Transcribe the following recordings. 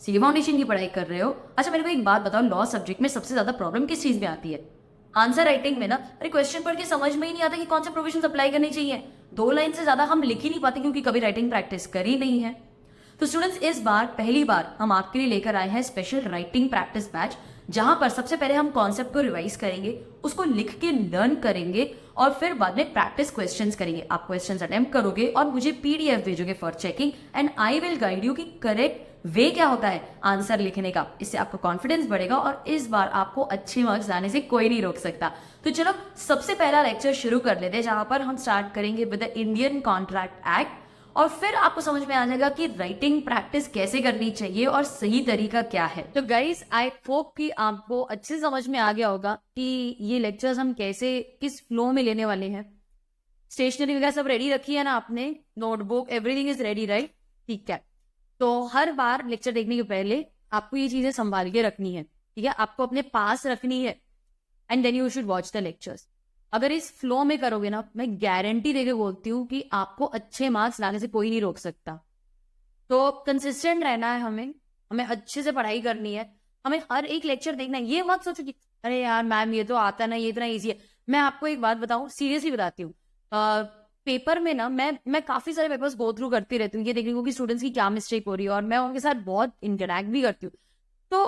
CA foundation की पढ़ाई कर रहे हो। अच्छा मेरे को एक बात बताओ, लॉ सब्जेक्ट में सबसे ज्यादा प्रॉब्लम किस चीज में आती है? आंसर राइटिंग में ना। अरे क्वेश्चन पढ़ के समझ में ही नहीं आता कि कौन से प्रोविजन अप्लाई करनी चाहिए। 2 लाइन से ज्यादा हम लिख ही नहीं पाते क्योंकि कभी राइटिंग प्रैक्टिस करी नहीं है। तो स्टूडेंट्स, इस बार पहली बार हम आपके लिए लेकर आए हैं स्पेशल राइटिंग प्रैक्टिस बैच, जहां पर सबसे पहले हम कॉन्सेप्ट को रिवाइज करेंगे, उसको लिख के लर्न करेंगे और फिर बाद में प्रैक्टिस क्वेश्चंस करेंगे। आप क्वेश्चंस अटेम्प्ट करोगे और मुझे पीडीएफ भेजोगे for checking and I will guide you कि करेक्ट वे क्या होता है आंसर लिखने का। इससे आपका कॉन्फिडेंस बढ़ेगा और इस बार आपको अच्छे मार्क्स लाने से कोई नहीं रोक सकता। तो चलो सबसे पहला लेक्चर शुरू कर लेते हैं, जहां पर हम स्टार्ट करेंगे with the Indian contract act और फिर आपको समझ में आ जाएगा कि राइटिंग प्रैक्टिस कैसे करनी चाहिए और सही तरीका क्या है। तो गाइस, आई होप कि आपको अच्छे समझ में आ गया होगा कि ये लेक्चर्स हम कैसे किस फ्लो में लेने वाले हैं। स्टेशनरी वगैरह सब रेडी रखी है ना आपने? Notebook everything is ready, right? ठीक है। तो हर बार लेक्चर देखने के पहले आपको ये चीजें संभाल के रखनी है, ठीक है? आपको अपने पास रखनी है and then you should watch the lectures. अगर इस फ्लो में करोगे ना, मैं गारंटी देके बोलती हूँ कि आपको अच्छे मार्क्स लाने से कोई नहीं रोक सकता। तो कंसिस्टेंट रहना है हमें, हमें अच्छे से पढ़ाई करनी है, हमें हर एक लेक्चर देखना है। ये मत सोचो कि अरे यार मैम ये तो आता ना, ये इतना ईजी है। मैं आपको एक बात बताऊं, सीरियसली बताती हूँ, पेपर में ना मैं काफी सारे पेपर्स गो थ्रू करती रहती हूँ, ये देखने को कि स्टूडेंट्स की क्या मिस्टेक हो रही है, और मैं उनके साथ बहुत इंटरेक्ट भी करती हूँ। तो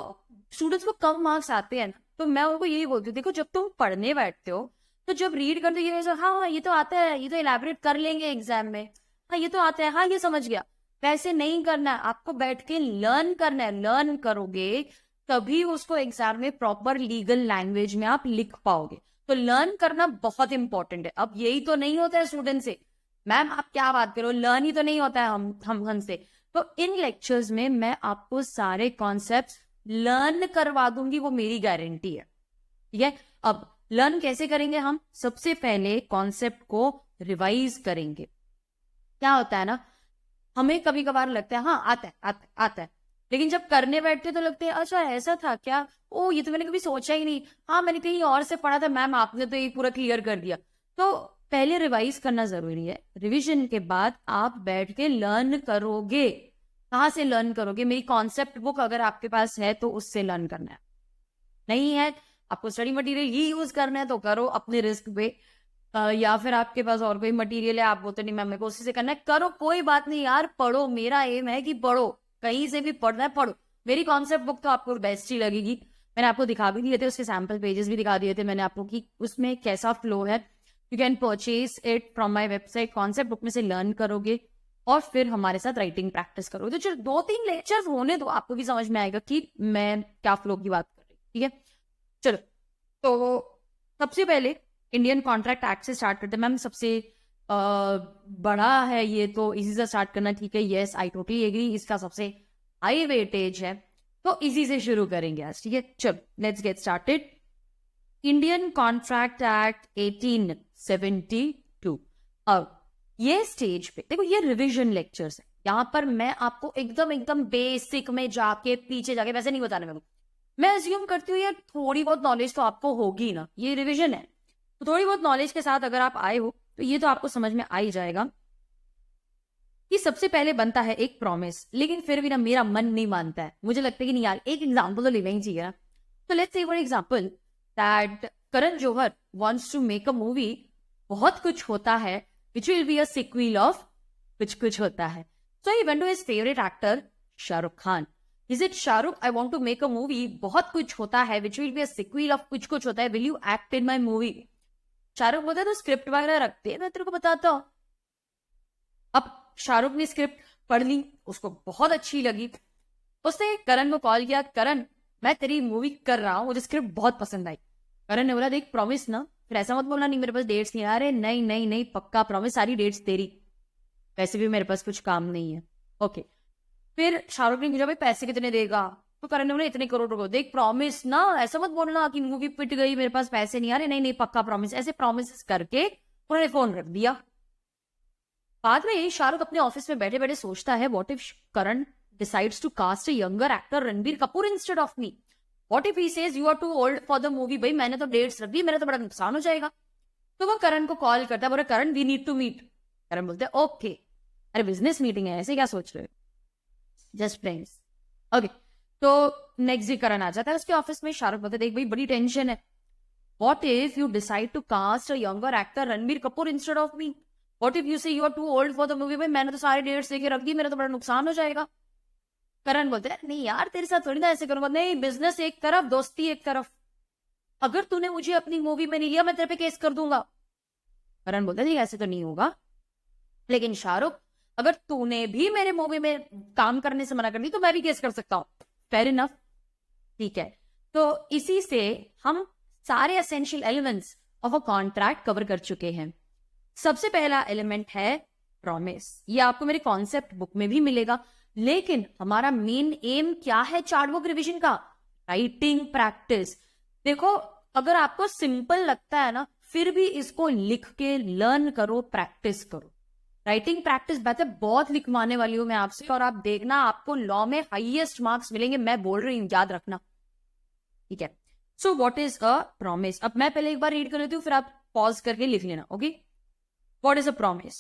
स्टूडेंट्स को कम मार्क्स आते हैं ना, तो मैं उनको यही बोलती हूँ, देखो जब तुम पढ़ने बैठते हो तो जब रीड करते हो ये हाँ हाँ ये तो आता है, ये तो इलेबोरेट कर लेंगे एग्जाम में, हाँ ये तो आता है, हाँ ये समझ गया। वैसे नहीं करना है, आपको बैठ के लर्न करना है। लर्न करोगे तभी उसको एग्जाम में प्रॉपर लीगल लैंग्वेज में आप लिख पाओगे। तो लर्न करना बहुत इंपॉर्टेंट है। अब यही तो नहीं होता है स्टूडेंट से, मैम आप क्या बात करो, लर्न ही तो नहीं होता है हम हमसे। तो इन लेक्चर्स में मैं आपको सारे कॉन्सेप्ट्स लर्न करवा दूंगी, वो मेरी गारंटी है, ठीक है? अब लर्न कैसे करेंगे हम? सबसे पहले कॉन्सेप्ट को रिवाइज करेंगे। क्या होता है ना, हमें कभी कभार लगता है हाँ आता है आता है आता है, लेकिन जब करने बैठते तो लगते हैं अच्छा ऐसा था क्या, ओ ये तो मैंने कभी सोचा ही नहीं, हाँ मैंने कहीं और से पढ़ा था, मैम आपने तो ये पूरा क्लियर कर दिया। तो पहले रिवाइज करना जरूरी है। रिवीजन के बाद आप बैठ के लर्न करोगे। कहाँ से लर्न करोगे? मेरी कॉन्सेप्ट बुक अगर आपके पास है तो उससे लर्न करना है। नहीं है, आपको स्टडी मटेरियल ही यूज करना है तो करो अपने रिस्क पे। या फिर आपके पास और कोई मटेरियल है, आप बोलते नहीं मैम मेरे को उसी से करना है, करो, कोई बात नहीं यार, पढ़ो। मेरा एम है कि पढ़ो, कहीं से भी पढ़ना है पढ़ो। मेरी कॉन्सेप्ट बुक तो आपको बेस्ट ही लगेगी। मैंने आपको दिखा भी दिए थे, उसके सैम्पल पेजेस भी दिखा दिए थे मैंने आपको कि उसमें कैसा फ्लो है। You can purchase it from my website. Concept book में से लर्न करोगे और फिर हमारे साथ राइटिंग प्रैक्टिस करोगे। तो चलो 2-3 लेक्चर्स होने दो, आपको भी समझ में आएगा कि मैं क्या फ्लो की बात कर रही हूँ, ठीक है? चलो, तो सबसे पहले इंडियन कॉन्ट्रैक्ट एक्ट से स्टार्ट करते हैं। मैम सबसे बड़ा है ये, तो इसी से स्टार्ट करना ठीक है। यस आई टोटली एग्री, इसका सबसे हाई वेटेज है, तो इसी से शुरू करेंगे आज, ठीक है? चलो let's get started. Indian contract act 1872। अब ये स्टेज पे देखो, ये रिविजन लेक्चर्स है। यहाँ पर मैं आपको एकदम एकदम बेसिक में जाके पीछे जाके वैसे नहीं बताने वाला। मैं अज्यूम करती हूँ यार थोड़ी बहुत नॉलेज तो आपको होगी ना, ये रिवीजन है, तो थोड़ी बहुत नॉलेज के साथ अगर आप आए हो तो ये तो आपको समझ में आ ही जाएगा कि सबसे पहले बनता है एक प्रॉमिस। लेकिन फिर भी ना मेरा मन नहीं मानता है, मुझे लगता है कि नहीं यार एक एग्जाम्पल तो लेना ही चाहिए ना। तो let's say for example that Karan Johar wants to make a movie, Bahut Kuch Hota Hai, which will be a sequel of Kuch Kuch Hota Hai. So he went to his favourite actor Shahrukh Khan. Is it Shahrukh? I want to make a movie. बहुत कुछ होता है, which will be a sequel of कुछ कुछ होता है. Will you act in my movie? Shahrukh बोलता है तो script वगैरह रखते हैं, मैं तेरे को बताता हूँ। अब शाहरुख ने स्क्रिप्ट पढ़ ली, उसको बहुत अच्छी लगी, उसने करण को कॉल किया, करण मैं तेरी मूवी कर रहा हूँ, मुझे स्क्रिप्ट बहुत पसंद आई। करण ने बोला देख प्रॉमिस ना, फिर ऐसा मत बोलना नहीं मेरे पास डेट्स नहीं। अरे नहीं नहीं नहीं पक्का प्रॉमिस, सारी डेट्स तेरी, वैसे भी मेरे पास कुछ काम नहीं है। ओके, फिर शाहरुख ने पूछा भाई पैसे कितने देगा, तो करण ने बोला इतने करोड़ रुपए। देख प्रॉमिस ना, ऐसा मत बोलना कि मूवी पिट गई मेरे पास पैसे नहीं आ रहे, नहीं नहीं पक्का प्रॉमिस। ऐसे प्रॉमिस करके उन्होंने फोन रख दिया। बाद में शाहरुख अपने ऑफिस में बैठे बैठे सोचता है what if Karan decides to cast a younger actor Ranbir Kapoor instead of me. What if he says you are too old for the movie. भाई मैंने तो डेट्स रख दी, मेरा तो बड़ा नुकसान हो जाएगा। तो वो करण को कॉल करता है, बोले करण वी नीड टू मीट। करण बोलते हैं ओके। अरे बिजनेस मीटिंग है, ऐसे क्या सोच रहे हो, जस्ट फ्रेंड्स। ओके, तो नेक्स्ट डे करण आ जाता है उसके ऑफिस में। शाहरुख बोलता है देख भाई बड़ी टेंशन है, What if you decide to cast a younger actor Ranbir Kapoor instead of me? What if you say you are too old for the movie? भाई मैंने तो सारे डेट्स देके रख दी, मेरा तो बड़ा नुकसान हो जाएगा। करण बोलते हैं नहीं यार तेरे साथ थोड़ी ना ऐसे करूंगा, नहीं बिजनेस एक तरफ दोस्ती एक तरफ, अगर तूने मुझे अपनी मूवी में नहीं लिया मैं तेरे पे केस कर दूंगा। करण बोलते नहीं ऐसे तो नहीं होगा, लेकिन शाहरुख अगर तूने भी मेरे मूवी में काम करने से मना कर दी तो मैं भी केस कर सकता हूं। फेयर इनफ, ठीक है। तो इसी से हम सारे essential elements of a contract cover कर चुके हैं। सबसे पहला एलिमेंट है प्रॉमिस। ये आपको मेरे कॉन्सेप्ट बुक में भी मिलेगा, लेकिन हमारा मेन एम क्या है चार्ट बुक रिविजन का? Writing practice. देखो अगर आपको सिंपल लगता है ना, फिर भी इसको लिख के लर्न करो, प्रैक्टिस करो। राइटिंग प्रैक्टिस बात है, बहुत लिखवाने वाली हूं मैं आपसे, और आप देखना आपको लॉ में हाईएस्ट मार्क्स मिलेंगे, मैं बोल रही हूं, याद रखना, ठीक है। So what is a promise? अब मैं पहले एक बार रीड कर लेती हूँ, फिर आप पॉज करके लिख लेना, okay. What is a promise?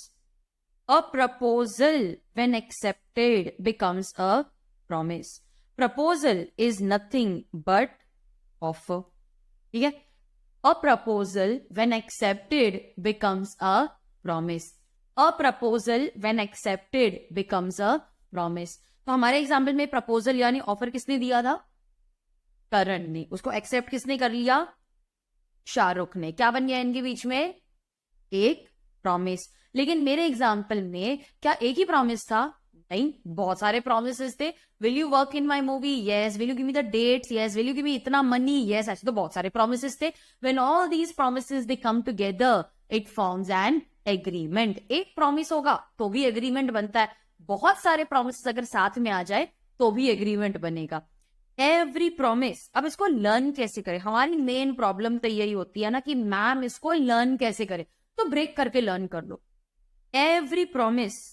A proposal when accepted becomes a promise. Proposal is nothing but offer, ठीक है। A proposal when accepted becomes a promise. A proposal when accepted becomes a promise. तो हमारे example में proposal यानी offer किसने दिया था? करण ने। उसको एक्सेप्ट किसने कर लिया? शाहरुख ने। क्या बन गया इनके बीच में? एक प्रॉमिस। लेकिन मेरे एग्जाम्पल में क्या एक ही प्रॉमिस था? नहीं, बहुत सारे प्रोमिसेस थे। Will you work in my movie? Yes. Will you give me the dates? Yes. Will you give me इतना मनी? यस। ऐसे तो बहुत सारे प्रोमिसेस थे। When all these promises they come together it forms an agreement. एक promise होगा तो भी एग्रीमेंट बनता है, बहुत सारे प्रोमिस अगर साथ में आ जाए तो भी एग्रीमेंट बनेगा। Every promise. अब इसको लर्न कैसे करें? हमारी मेन प्रॉब्लम तो यही होती है ना कि मैम इसको लर्न कैसे करें, तो ब्रेक करके लर्न कर लो। Every promise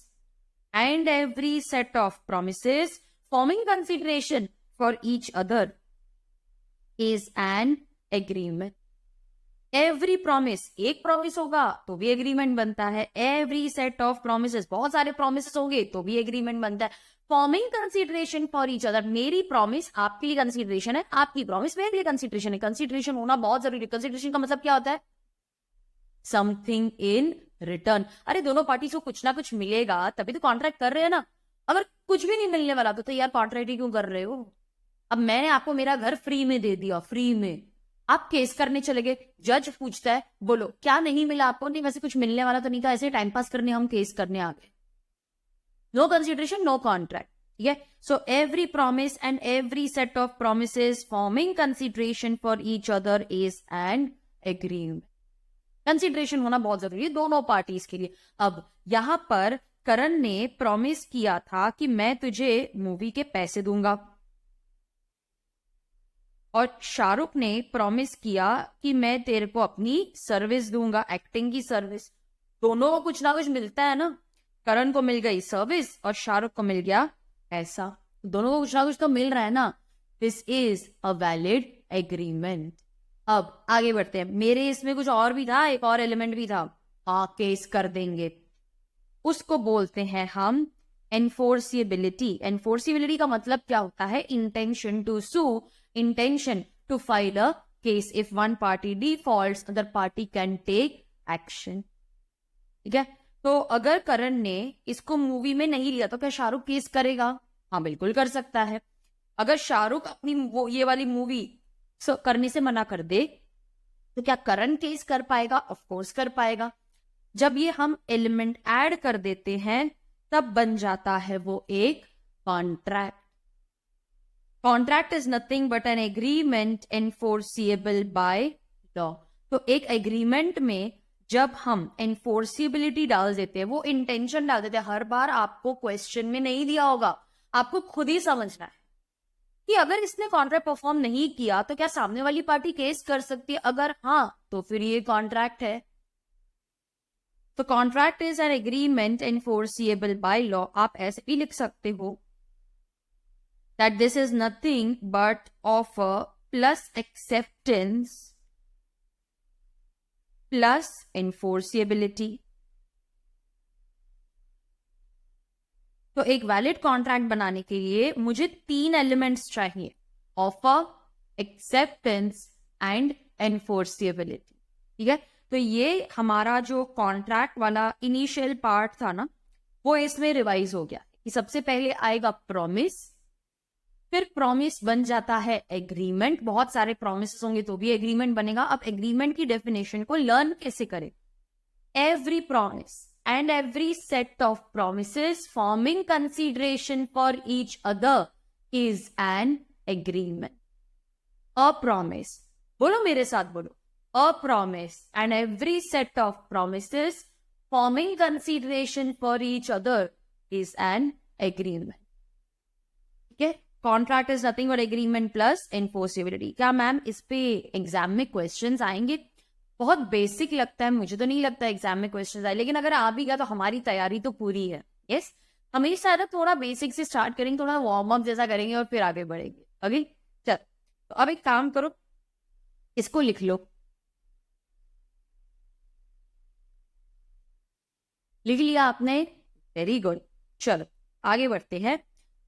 and every set of promises forming consideration for each other is an agreement. Every promise, एक promise होगा तो भी agreement बनता है। Every set of promises, बहुत सारे promises होंगे तो भी agreement बनता है। Forming consideration for each other, मेरी promise आपके लिए consideration है, आपकी promise मेरे लिए consideration है। Consideration होना बहुत जरूरी है। Consideration का मतलब क्या होता है? Something in return. अरे दोनों पार्टीज को कुछ ना कुछ मिलेगा तभी तो कॉन्ट्रैक्ट कर रहे हैं ना। अगर कुछ भी नहीं मिलने वाला तो यार कॉन्ट्रैक्ट ही क्यों कर रहे हो? अब मैंने आपको मेरा घर फ्री में दे दिया, फ्री में, आप केस करने चले गए, जज पूछता है बोलो क्या नहीं मिला आपको? नहीं वैसे कुछ मिलने वाला तो नहीं था, ऐसे टाइम पास करने हम केस करने आ गए। नो कंसिडरेशन, नो कॉन्ट्रैक्ट, ठीक है। So every promise and every set of promises forming consideration for each other is an agreement. Consideration होना बहुत जरूरी है दोनों पार्टीज के लिए। अब यहां पर करण ने प्रॉमिस किया था कि मैं तुझे मूवी के पैसे दूंगा, और शाहरुख ने प्रॉमिस किया कि मैं तेरे को अपनी सर्विस दूंगा, एक्टिंग की सर्विस। दोनों को कुछ ना कुछ मिलता है ना। करण को मिल गई सर्विस और शाहरुख को मिल गया पैसा, दोनों को कुछ ना कुछ तो मिल रहा है ना। This is a valid agreement. अब आगे बढ़ते हैं। मेरे इसमें कुछ और भी था, एक और एलिमेंट भी था। केस कर देंगे, उसको बोलते हैं हम एनफोर्सिबिलिटी। एनफोर्सिबिलिटी का मतलब क्या होता है? Intention to sue, intention to file a case. If one party defaults other party can take action, ठीक है। तो अगर करण ने इसको मूवी में नहीं लिया तो क्या शाहरुख केस करेगा? हाँ बिल्कुल कर सकता है। अगर शाहरुख अपनी ये वाली मूवी करने से मना कर दे तो क्या करण केस कर पाएगा? ऑफ कोर्स कर पाएगा। जब ये हम एलिमेंट ऐड कर देते हैं तब बन जाता है वो एक contract. Contract is nothing but N agreement enforceable by law. तो एक एग्रीमेंट में जब हम एनफोर्सिबिलिटी डाल देते हैं, वो इंटेंशन डाल देते हैं, हर बार आपको क्वेश्चन में नहीं दिया होगा, आपको खुद ही समझना है कि अगर इसने कॉन्ट्रैक्ट परफॉर्म नहीं किया तो क्या सामने वाली पार्टी केस कर सकती है? अगर हाँ तो फिर ये कॉन्ट्रैक्ट है। तो contract is an agreement enforceable by law. आप ऐसे भी लिख सकते हो that this is nothing but offer plus acceptance plus enforceability. तो एक वैलिड कॉन्ट्रैक्ट बनाने के लिए मुझे 3 एलिमेंट्स चाहिए, ऑफर, एक्सेप्टेंस एंड एनफोर्सिएबिलिटी। ठीक है, तो ये हमारा जो कॉन्ट्रैक्ट वाला इनिशियल पार्ट था ना, वो इसमें रिवाइज हो गया कि सबसे पहले आएगा प्रॉमिस, फिर प्रॉमिस बन जाता है एग्रीमेंट, बहुत सारे प्रॉमिस होंगे तो भी एग्रीमेंट बनेगा। अब एग्रीमेंट की डेफिनेशन को लर्न कैसे करें? Every promise and every set of promises forming consideration for each other is an agreement. A promise, बोलो मेरे साथ बोलो, a promise and every set of promises forming consideration for each other is an agreement. ठीक है, contract is nothing but agreement plus enforceability. क्या ma'am इस पे exam में क्वेश्चंस आएंगे? बहुत बेसिक लगता है, मुझे तो नहीं लगता एग्जाम में क्वेश्चंस आए, लेकिन अगर आ भी गया तो हमारी तैयारी तो पूरी है। यस, हमेशा ना थोड़ा बेसिक से स्टार्ट करेंगे, थोड़ा वार्म अप जैसा करेंगे और फिर आगे बढ़ेंगे। ओके चल, तो अब एक काम करो, इसको लिख लो। लिख लिया आपने? Very good. चलो आगे बढ़ते हैं।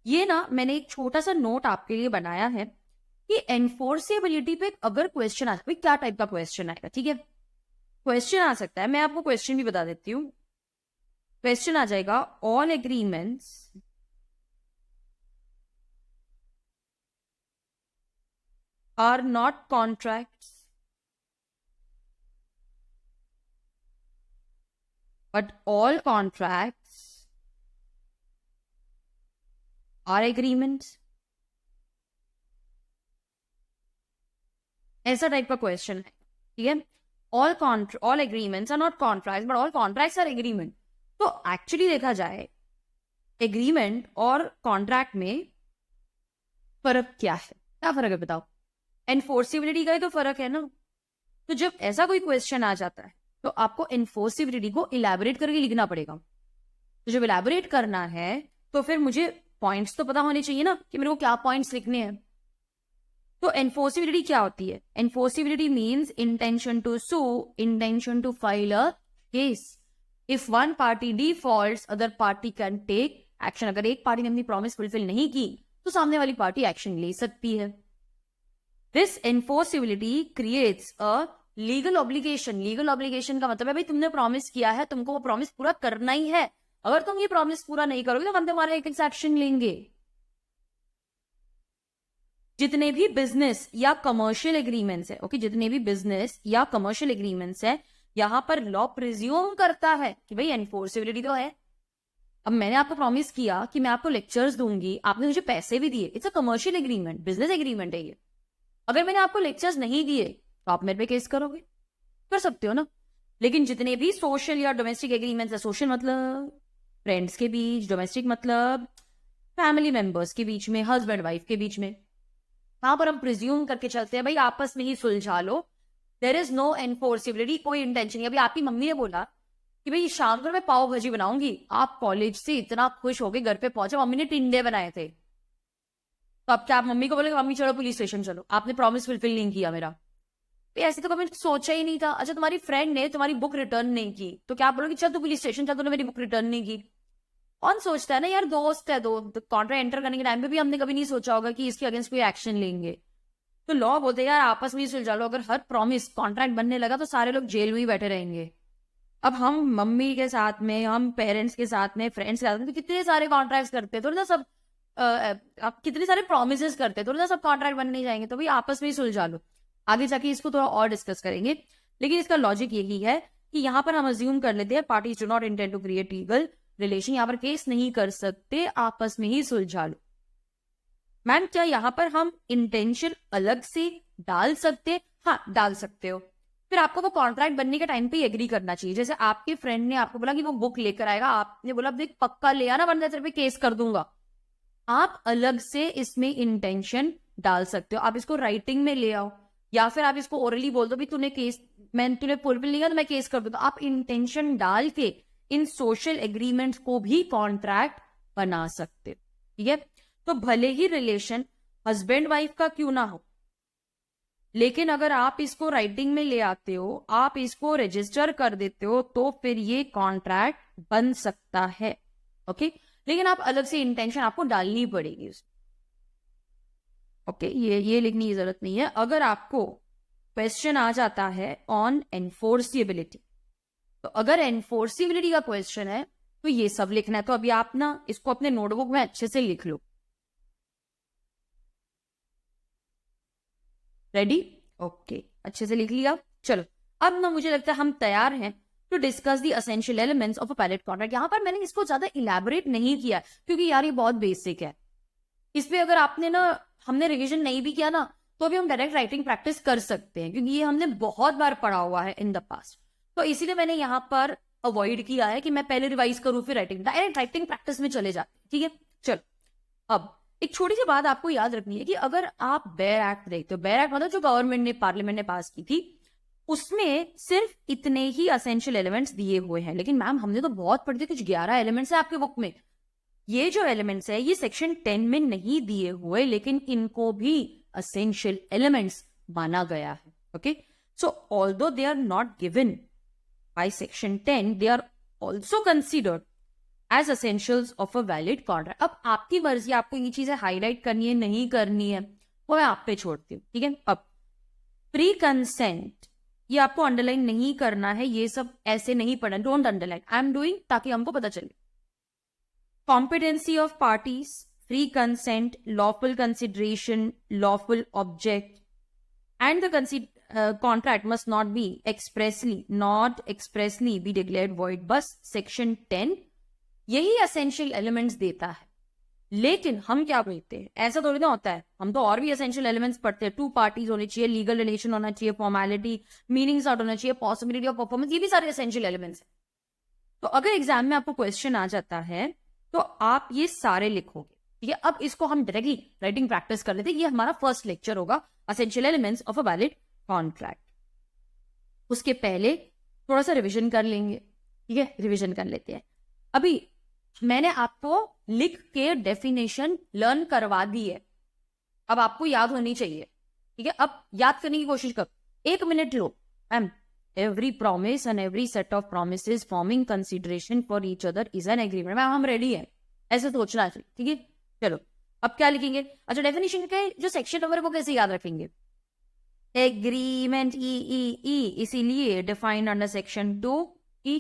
ये ना मैंने एक छोटा सा नोट आपके लिए बनाया है कि एनफोर्सेबिलिटी पे अगर क्वेश्चन आ सकता है, क्या टाइप का क्वेश्चन आएगा। ठीक है, क्वेश्चन आ सकता है, मैं आपको क्वेश्चन भी बता देती हूँ। क्वेश्चन आ जाएगा, all agreements are not contracts but all contracts are agreements. ऐसा टाइप का क्वेश्चन है। ठीक है, all agreements are not contracts but all contracts are agreement. तो एक्चुअली देखा जाए एग्रीमेंट और कॉन्ट्रैक्ट में फर्क क्या है? क्या फर्क है बताओ? एनफोर्सिबिलिटी का ही तो फर्क है ना। तो जब ऐसा कोई क्वेश्चन आ जाता है तो आपको एनफोर्सिबिलिटी को इलैबोरेट करके लिखना पड़ेगा। तो जब इलैबोरेट करना है तो फिर मुझे पॉइंट्स तो पता होने चाहिए ना कि मेरे को क्या पॉइंट्स लिखने हैं। तो एनफोर्सिबिलिटी क्या होती है? Enforceability means intention to sue, intention to file a case. If one party defaults other party can take action. अगर एक पार्टी ने अपनी प्रॉमिस फुलफिल नहीं की तो सामने वाली पार्टी एक्शन ले सकती है। This enforceability creates a legal obligation. Legal obligation का मतलब है भाई तुमने प्रॉमिस किया है, तुमको वो प्रॉमिस पूरा करना ही है। अगर तुम ये प्रॉमिस पूरा नहीं करोगे तो हम तुम्हारा एक एक्शन लेंगे। जितने भी बिजनेस या कमर्शियल एग्रीमेंट्स है, ओके, जितने भी बिजनेस या कमर्शियल एग्रीमेंट्स है, यहां पर लॉ प्रिज्यूम करता है कि भाई एनफोर्सिबिलिटी तो है। अब मैंने आपको प्रॉमिस किया कि मैं आपको लेक्चर्स दूंगी, आपने मुझे पैसे भी दिए, it's a commercial agreement, business agreement है ये। अगर मैंने आपको लेक्चर्स नहीं दिए तो आप मेरे पे केस करोगे, कर सकते हो ना। लेकिन जितने भी सोशल या डोमेस्टिक एग्रीमेंट्स है, सोशल मतलब फ्रेंड्स के बीच, डोमेस्टिक मतलब फैमिली मेंबर्स के बीच में, हस्बैंड वाइफ के बीच में, वहां पर हम प्रिज्यूम करके चलते हैं भाई आपस में ही सुलझा लो, देयर इज नो एनफोर्सिबिलिटी, कोई इंटेंशन नहीं। अभी आपकी मम्मी ने बोला कि भाई शाम को मैं पाव भाजी बनाऊंगी, आप कॉलेज से इतना खुश हो गए, घर पे पहुंचे, मम्मी ने टिंडे बनाए थे, तो अब क्या आप मम्मी को बोलेंगे मम्मी चलो पुलिस स्टेशन चलो, आपने प्रॉमिस फुलफिल नहीं किया मेरा? ऐसे तो कभी सोचा ही नहीं था। अच्छा तुम्हारी फ्रेंड ने तुम्हारी बुक रिटर्न नहीं की तो क्या आप बोलोगे चल तू पुलिस स्टेशन चल, तूने मेरी बुक रिटर्न नहीं की? कौन सोचता है ना यार, दोस्त है, दो कॉन्ट्रैक्ट एंटर करने के टाइम पे भी हमने कभी नहीं सोचा होगा कि इसके अगेंस्ट कोई एक्शन लेंगे। तो लॉ बोलते हैं यार आपस में ही सुलझा लो। अगर हर प्रॉमिस कॉन्ट्रैक्ट बनने लगा तो सारे लोग जेल में ही बैठे रहेंगे। अब हम मम्मी के साथ में, हम पेरेंट्स के साथ में, फ्रेंड्स के साथ में तो कितने सारे कॉन्ट्रैक्ट करते हैं, थोड़ा ना सब आप कितने सारे प्रोमिस करते हैं, थोड़ा ना सब कॉन्ट्रैक्ट बनने जाएंगे। तो भाई आपस में ही सुलझा लो। आगे जाके इसको थोड़ा और डिस्कस करेंगे, लेकिन इसका लॉजिक यही है कि यहाँ पर हम अज्यूम कर लेते हैं parties do not intend to create legal relation, यहाँ पर केस नहीं कर सकते, आपस में ही सुलझा लो। मैम क्या यहाँ पर हम इंटेंशन अलग से डाल सकते? हाँ डाल सकते हो। फिर आपको वो कॉन्ट्रैक्ट बनने के टाइम पे एग्री करना चाहिए। जैसे आपके फ्रेंड ने आपको बोला कि वो बुक लेकर आएगा, आपने बोला देख पक्का ले आना वरना तेरे पे केस कर दूंगा, आप अलग से इसमें इंटेंशन डाल सकते हो। आप इसको राइटिंग में ले आओ या फिर आप इसको ओरली बोल दो भी तूने केस, मैं तूने फुलफिल नहीं किया तो मैं केस कर दूंगा। आप इंटेंशन डाल के इन सोशल एग्रीमेंट्स को भी कॉन्ट्रैक्ट बना सकते हो। ठीक है, तो भले ही रिलेशन हस्बैंड वाइफ का क्यों ना हो, लेकिन अगर आप इसको राइटिंग में ले आते हो, आप इसको रजिस्टर कर देते हो, तो फिर ये कॉन्ट्रैक्ट बन सकता है। ओके, लेकिन आप अलग से इंटेंशन आपको डालनी पड़ेगी उसमें। ओके, ये लिखने की जरूरत नहीं है। अगर आपको क्वेश्चन आ जाता है ऑन एनफोर्सिबिलिटी, तो अगर एनफोर्सिबिलिटी का क्वेश्चन है तो ये सब लिखना है। तो अभी आप ना इसको अपने नोटबुक में अच्छे से लिख लो। रेडी? ओके, अच्छे से लिख लिया। चलो, अब ना मुझे लगता है हम तैयार हैं to discuss the essential elements of a valid contract. यहां पर मैंने इसको ज्यादा इलेबोरेट नहीं किया क्योंकि यार ये बहुत बेसिक है। इस पे अगर आपने ना, हमने रिवीजन नहीं भी किया ना, तो अभी हम डायरेक्ट राइटिंग प्रैक्टिस कर सकते हैं क्योंकि ये हमने बहुत बार पढ़ा हुआ है इन द पास्ट। तो इसीलिए मैंने यहाँ पर अवॉइड किया है कि मैं पहले रिवाइज करूं फिर राइटिंग, डायरेक्ट राइटिंग प्रैक्टिस में चले जाते। ठीक है, चलो। अब एक छोटी सी बात आपको याद रखनी है कि अगर आप बेयर एक्ट देखते हो, बेयर एक्ट मतलब जो गवर्नमेंट ने, पार्लियामेंट ने पास की थी, उसमें सिर्फ इतने ही असेंशियल एलिमेंट्स दिए हुए हैं। लेकिन मैम हमने तो बहुत पढ़े थे, कुछ 11 एलिमेंट्स है आपके बुक में। ये जो एलिमेंट्स है ये सेक्शन 10 में नहीं दिए हुए, लेकिन इनको भी असेंशियल एलिमेंट्स माना गया है। Okay, so although they are not given by section 10, they are also considered as essentials of a valid contract. अब आपकी मर्जी, आपको ये चीजें हाईलाइट करनी है नहीं करनी है, वो मैं आप पे छोड़ती हूँ। ठीक है, अब प्री कंसेंट, ये आपको अंडरलाइन नहीं करना है, ये सब ऐसे नहीं पढ़ना, don't underline, I am doing ताकि हमको पता चले। Competency of parties, free consent, lawful consideration, lawful object, and the contract must not expressly be declared void. बस सेक्शन 10 यही एसेंशियल एलिमेंट्स देता है। लेकिन हम क्या बोलते हैं, ऐसा थोड़ी ना होता है, हम तो और भी एसेंशियल एलिमेंट्स पढ़ते हैं। 2 पार्टीज होनी चाहिए, लीगल रिलेशन होना चाहिए, फॉर्मेलिटी, मीनिंग्स आउट होना चाहिए, पॉसिबिलिटी ऑफ परफॉर्मेंस, ये भी सारे एसेंशियल एलिमेंट्स हैं। तो अगर एग्जाम में आपको क्वेश्चन आ जाता है तो आप ये सारे लिखोगे। ठीक है, अब इसको हम डायरेक्टली राइटिंग प्रैक्टिस कर लेते हैं। ये हमारा फर्स्ट लेक्चर होगा, essential elements of a valid contract. उसके पहले थोड़ा सा रिवीजन कर लेंगे। ठीक है, रिवीजन कर लेते हैं। अभी मैंने आपको लिख के डेफिनेशन लर्न करवा दी है, अब आपको याद होनी चाहिए। ठीक है, अब याद करने की कोशिश करो, 1 minute low. Every promise and every set of promises forming consideration for each other is an agreement। Ma'am हम रेडी है, ऐसे सोचना चाहिए। ठीक है, चलो अब क्या लिखेंगे। अच्छा, डेफिनेशन के जो सेक्शन नंबर है वो कैसे याद रखेंगे। एग्रीमेंट ई, इसीलिए डिफाइंड अंडर सेक्शन 2E।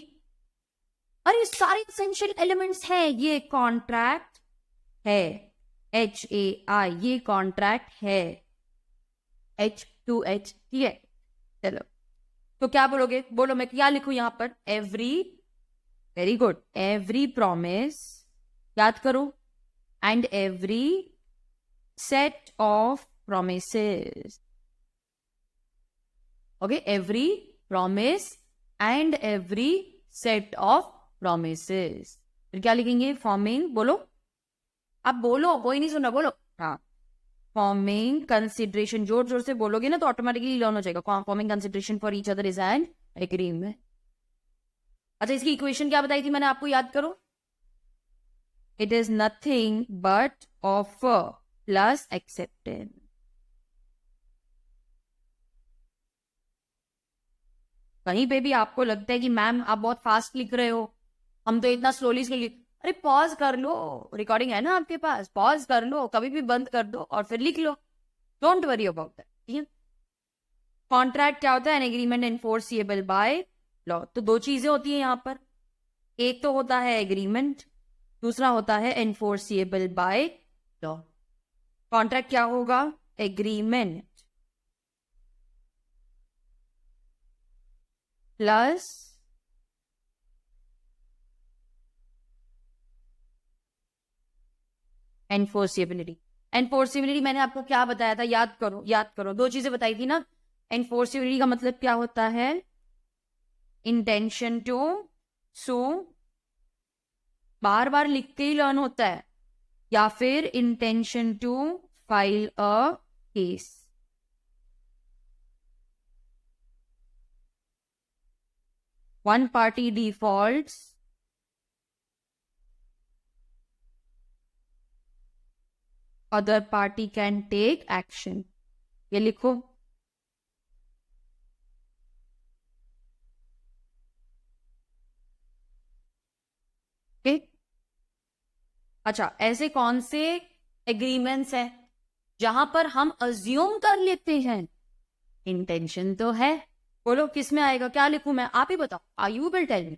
अरे सारे एसेंशियल एलिमेंट्स हैं, ये कॉन्ट्रैक्ट है, HAI, ये कॉन्ट्रैक्ट है, H2H। ठीक है, चलो तो क्या बोलोगे, बोलो मैं क्या लिखूं यहां पर। Every, very good, every promise, याद करो, and every set of promises. Okay, every promise and every set of promises. फिर क्या लिखेंगे, फॉर्मिंग, बोलो आप बोलो, कोई नहीं सुना, बोलो। हाँ, फॉर्मिंग कंसिडरेशन, जोर जोर से बोलोगे ना तो ऑटोमेटिकली लर्न हो जाएगा। Forming consideration for each other is an agreement. अच्छा, इसकी इक्वेशन क्या बताई थी मैंने आपको, याद करो। It is nothing but offer plus acceptance. कहीं पे भी आपको लगता है कि मैम आप बहुत फास्ट लिख रहे हो, हम तो इतना स्लोली लिख, अरे पॉज कर लो, रिकॉर्डिंग है ना आपके पास, पॉज कर लो, कभी भी बंद कर दो और फिर लिख लो। Don't worry about that. ठीक है, कॉन्ट्रैक्ट क्या होता है, an agreement enforceable by law. तो 2 चीजें होती है यहां पर, एक तो होता है एग्रीमेंट, दूसरा होता है एनफोर्सिएबल बाय लॉ। कॉन्ट्रैक्ट क्या होगा, एग्रीमेंट प्लस एनफोर्सिबिलिटी। एनफोर्सिबिलिटी मैंने आपको क्या बताया था, याद करो, याद करो, 2 चीजें बताई थी ना। एनफोर्सिबिलिटी का मतलब क्या होता है, इंटेंशन टू सू, बार बार लिख के ही लर्न होता है, या फिर intention to file a case. One party defaults, other party can take action. ये लिखो। ओके, अच्छा, ऐसे कौन से एग्रीमेंट्स हैं जहां पर हम अज्यूम कर लेते हैं इंटेंशन तो है? बोलो किस में आएगा, क्या लिखूं मैं, आप ही बताओ, are you will tell me.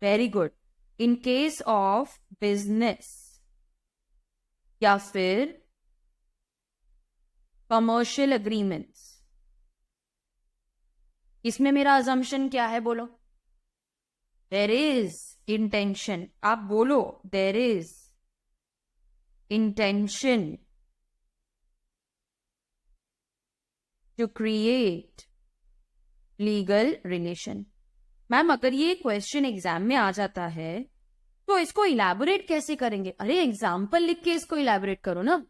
Very good. In case of business या फिर कमर्शियल एग्रीमेंट्स, इसमें मेरा अजम्पशन क्या है, बोलो। देयर इज इंटेंशन, आप बोलो, there is intention to create legal relation. Ma'am अगर ये क्वेश्चन एग्जाम में आ जाता है तो इसको इलैबोरेट कैसे करेंगे? अरे एग्जाम्पल लिख के इसको इलैबोरेट करो ना।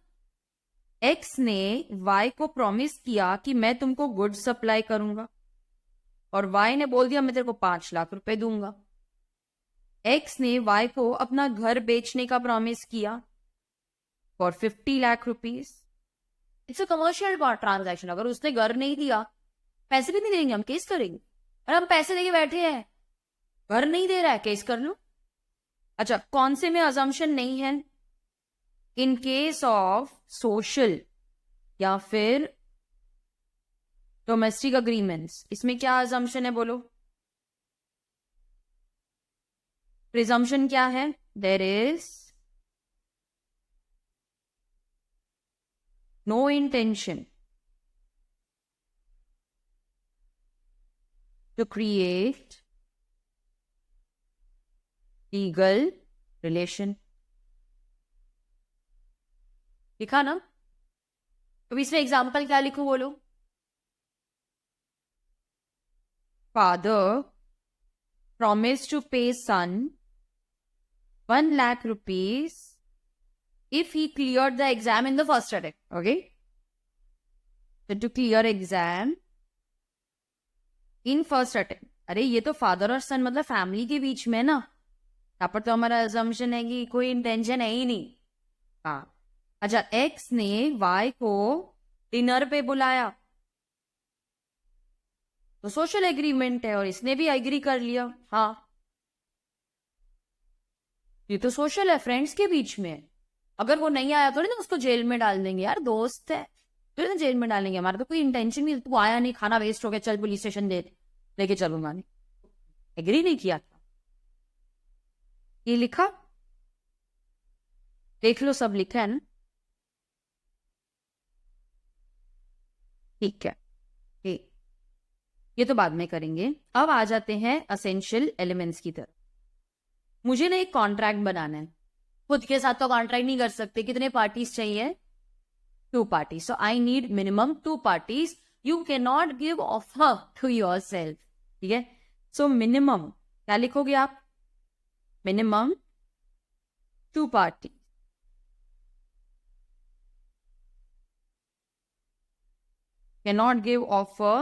एक्स ने वाई को प्रॉमिस किया कि मैं तुमको गुड सप्लाई करूंगा, और वाई ने बोल दिया मैं तेरे को 5 लाख रुपए दूंगा। एक्स ने वाई को अपना घर बेचने का प्रॉमिस किया for 50 lakh rupees. It's a commercial transaction. अगर उसने घर नहीं दिया, पैसे भी नहीं देंगे, हम केस करेंगे। अरे हम पैसे देके बैठे हैं, घर नहीं दे रहा है, केस कर लो। अच्छा, कौन से में अजम्पशन नहीं है? इन केस ऑफ सोशल या फिर डोमेस्टिक अग्रीमेंट्स, इसमें क्या अजम्पशन है, बोलो। प्रिजम्पशन क्या है? There is no intention to create legal relation। लिखा ना? तो इसमें एग्जाम्पल क्या लिखूं, बोलो। Father promised to pay son 1 lakh rupees if he cleared the exam in the first attempt. Okay, so to clear exam in first attempt. अरे ये तो फादर और सन मतलब फैमिली के बीच में ना, यहाँ पर तो हमारा अजम्पशन है कि कोई इंटेंशन है ही नहीं। हाँ, अच्छा, एक्स ने वाई को डिनर पे बुलाया तो सोशल एग्रीमेंट है और इसने भी एग्री कर लिया। हाँ, ये तो सोशल है, फ्रेंड्स के बीच में। अगर वो नहीं आया तो ना उसको जेल में डाल देंगे, यार दोस्त है तो ना जेल में डालेंगे। हमारा तो कोई इंटेंशन नहीं, तू आया नहीं, खाना वेस्ट हो गया, चल पुलिस स्टेशन लेके चलूंगा, नहीं, एग्री नहीं किया था। ये लिखा, देख लो, सब लिखा है ना? ठीक है, ये तो बाद में करेंगे। अब आ जाते हैं असेंशियल एलिमेंट्स की तरफ। मुझे ना एक कॉन्ट्रैक्ट बनाना है। खुद के साथ तो कॉन्ट्रैक्ट नहीं कर सकते, कितने पार्टीज चाहिए? 2 parties. So I need minimum 2 parties. You cannot give offer to yourself. ठीक है? So minimum क्या लिखोगे आप? Minimum 2 parties. Cannot give offer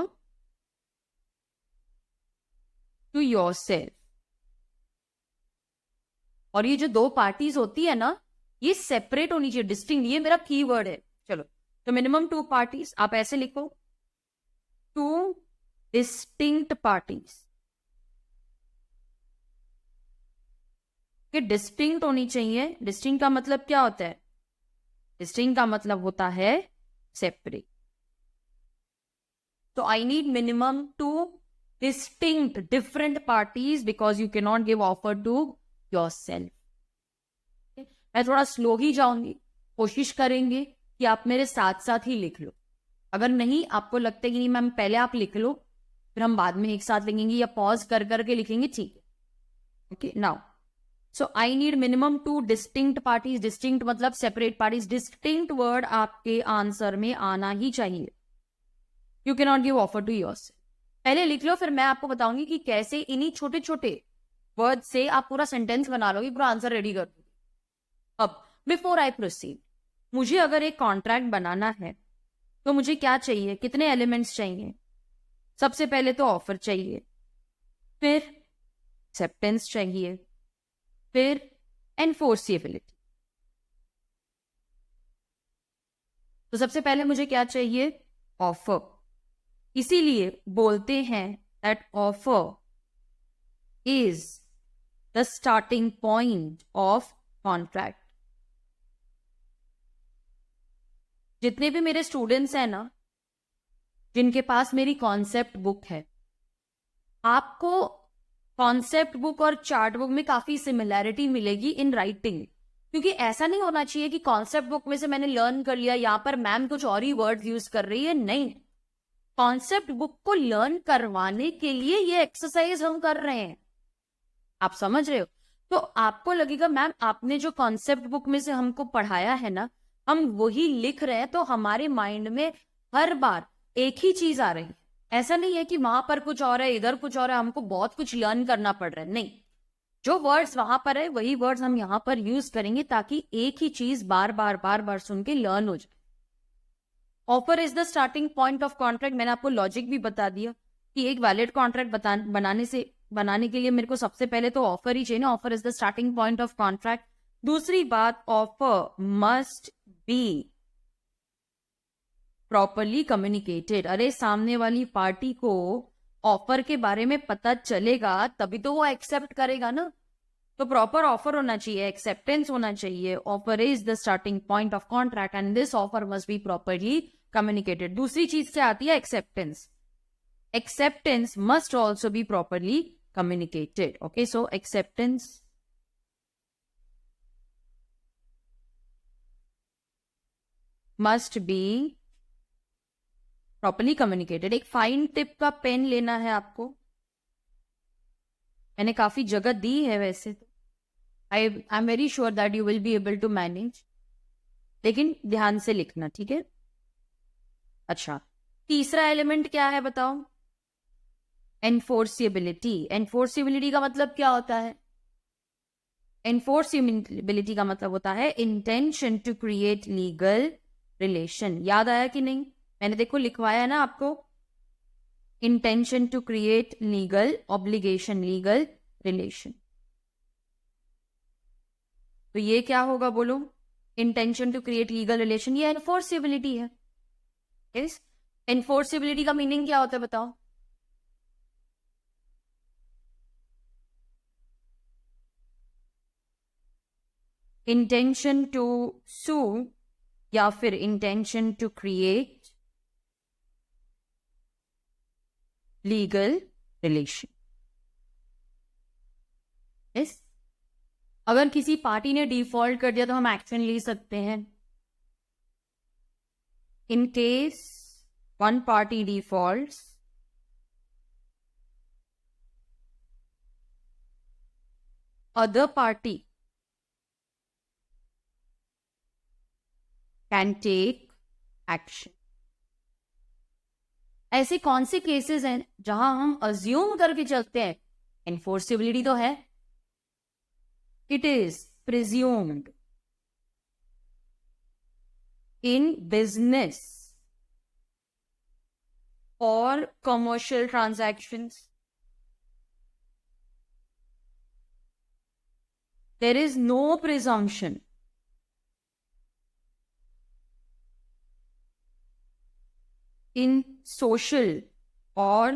to yourself. और ये जो 2 पार्टीज होती है ना, ये सेपरेट होनी चाहिए, डिस्टिंक्ट। ये मेरा कीवर्ड है। चलो, तो मिनिमम 2 पार्टीज आप ऐसे लिखो, 2 डिस्टिंक्ट पार्टीज। कि डिस्टिंक्ट होनी चाहिए। डिस्टिंक्ट का मतलब क्या होता है? डिस्टिंक्ट का मतलब होता है सेपरेट। तो I need minimum 2 distinct different parties because you can not give offer to yourself. मैं थोड़ा स्लो ही जाऊंगी, कोशिश करेंगे कि आप मेरे साथ साथ ही लिख लो। अगर नहीं, आपको लगता है कि नहीं मैम पहले आप लिख लो फिर हम बाद में एक साथ लिखेंगे या पॉज कर करके लिखेंगे, ठीक है। Okay, now so I need minimum 2 distinct parties. Distinct मतलब सेपरेट पार्टीज। डिस्टिंक्ट वर्ड आपके आंसर में आना ही चाहिए। You can not give offer to yourself. पहले लिख लो, फिर मैं आपको बताऊंगी कि कैसे इन्हीं छोटे छोटे वर्ड से आप पूरा सेंटेंस बना लोगे, पूरा आंसर रेडी कर दोगे। अब बिफोर आई प्रोसीड, मुझे अगर एक कॉन्ट्रैक्ट बनाना है तो मुझे क्या चाहिए, कितने एलिमेंट्स चाहिए? सबसे पहले तो ऑफर चाहिए, फिर एक्सेप्टेंस चाहिए, फिर एनफोर्सिएबिलिटी। तो सबसे पहले मुझे क्या चाहिए? ऑफर। इसीलिए बोलते हैं that offer is the starting point of contract. जितने भी मेरे स्टूडेंट्स हैं ना, जिनके पास मेरी कॉन्सेप्ट बुक है, आपको कॉन्सेप्ट बुक और चार्ट बुक में काफी सिमिलैरिटी मिलेगी इन राइटिंग। क्योंकि ऐसा नहीं होना चाहिए कि कॉन्सेप्ट बुक में से मैंने लर्न कर लिया, यहाँ पर मैम कुछ और ही वर्ड यूज कर रही है। नहीं, कॉन्सेप्ट बुक को लर्न करवाने के लिए ये एक्सरसाइज हम कर रहे हैं। आप समझ रहे हो? तो आपको लगेगा मैम आपने जो कॉन्सेप्ट बुक में से हमको पढ़ाया है ना, हम वही लिख रहे हैं, तो हमारे माइंड में हर बार एक ही चीज आ रही है। ऐसा नहीं है कि वहां पर कुछ और है, इधर कुछ और है, हमको बहुत कुछ लर्न करना पड़ रहा है। नहीं, जो वर्ड्स वहां पर है वही वर्ड्स हम यहाँ पर यूज करेंगे, ताकि एक ही चीज बार बार बार बार सुन के लर्न हो जाए। Offer is the starting point of contract. मैंने आपको लॉजिक भी बता दिया कि एक वैलिड कॉन्ट्रैक्ट बनाने के लिए मेरे को सबसे पहले तो ऑफर ही चाहिए ना। Offer is the starting point of contract. दूसरी बात, offer must be properly communicated. अरे सामने वाली पार्टी को ऑफर के बारे में पता चलेगा तभी तो वो एक्सेप्ट करेगा ना। तो प्रॉपर ऑफर होना चाहिए, एक्सेप्टेंस होना चाहिए। Offer is the starting point of contract and this offer must be properly communicated. दूसरी चीज से आती है acceptance. Acceptance must also be properly communicated. Okay, so acceptance must be properly communicated. एक फाइन टिप का pen लेना है आपको। मैंने काफी जगह दी है वैसे तो। I am very sure that you will be able to manage, लेकिन ध्यान से लिखना, ठीक है? अच्छा, तीसरा एलिमेंट क्या है बताओ? एनफोर्सिबिलिटी। एनफोर्सिबिलिटी का मतलब क्या होता है? एनफोर्सिबिलिटी का मतलब होता है intention to create legal relation. याद आया कि नहीं? मैंने देखो लिखवाया है ना आपको, intention to create legal obligation, legal relation. तो ये क्या होगा बोलो? Intention to create legal relation, ये एनफोर्सिबिलिटी है। यस, एनफोर्सिबिलिटी का मीनिंग क्या होता है बताओ? इंटेंशन टू सू या फिर intention to create legal relation. Yes, अगर किसी पार्टी ने डिफॉल्ट कर दिया तो हम एक्शन ले सकते हैं। In case one party defaults, other party can take action। ऐसे कौन से केसेस हैं जहां हम अज्यूम करके चलते हैं एनफोर्सिबिलिटी तो है? It is presumed in business और commercial transactions. There is no presumption in social or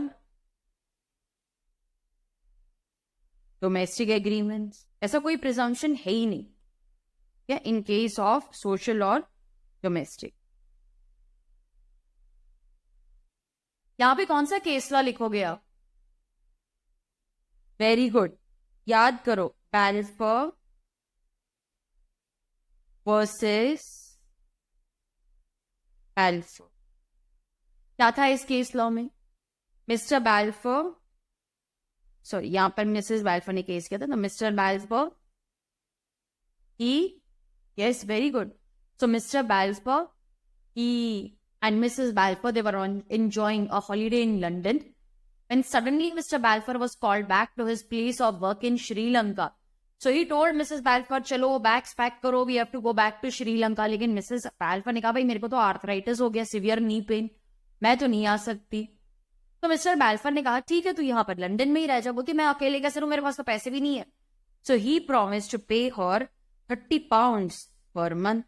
domestic agreements। ऐसा कोई presumption है ही नहीं क्या in case of social और domestic। यहां पे कौन सा केस लॉ लिखोगे आप? वेरी गुड, याद करो, बैल्फोर वर्सेस बैल्फोर। क्या था इस केस लॉ में? मिस्टर बैल्फोर, सॉरी यहां पर मिसेस बैल्फोर ने केस किया था, तो mister Balfour he, yes very good, so mister Balfour he and Mrs. Balfour, they were enjoying a holiday in London when suddenly Mr. Balfour was called back to his place of work in Sri Lanka. So he told Mrs. Balfour, चलो bags pack करो, we have to go back to Sri Lanka। लेकिन Mrs. Balfour ने कहा भाई मेरे को तो arthritis हो गया, सिवियर नी पेन, मैं तो नहीं आ सकती। तो मिस्टर बैल्फोर ने कहा ठीक है तू यहाँ पर लंदन में ही रह जा। बोलती मैं अकेले कैसे रहूं, मेरे पास तो पैसे भी नहीं है। सो ही प्रॉमिस टू पे हर 30 pounds पर मंथ।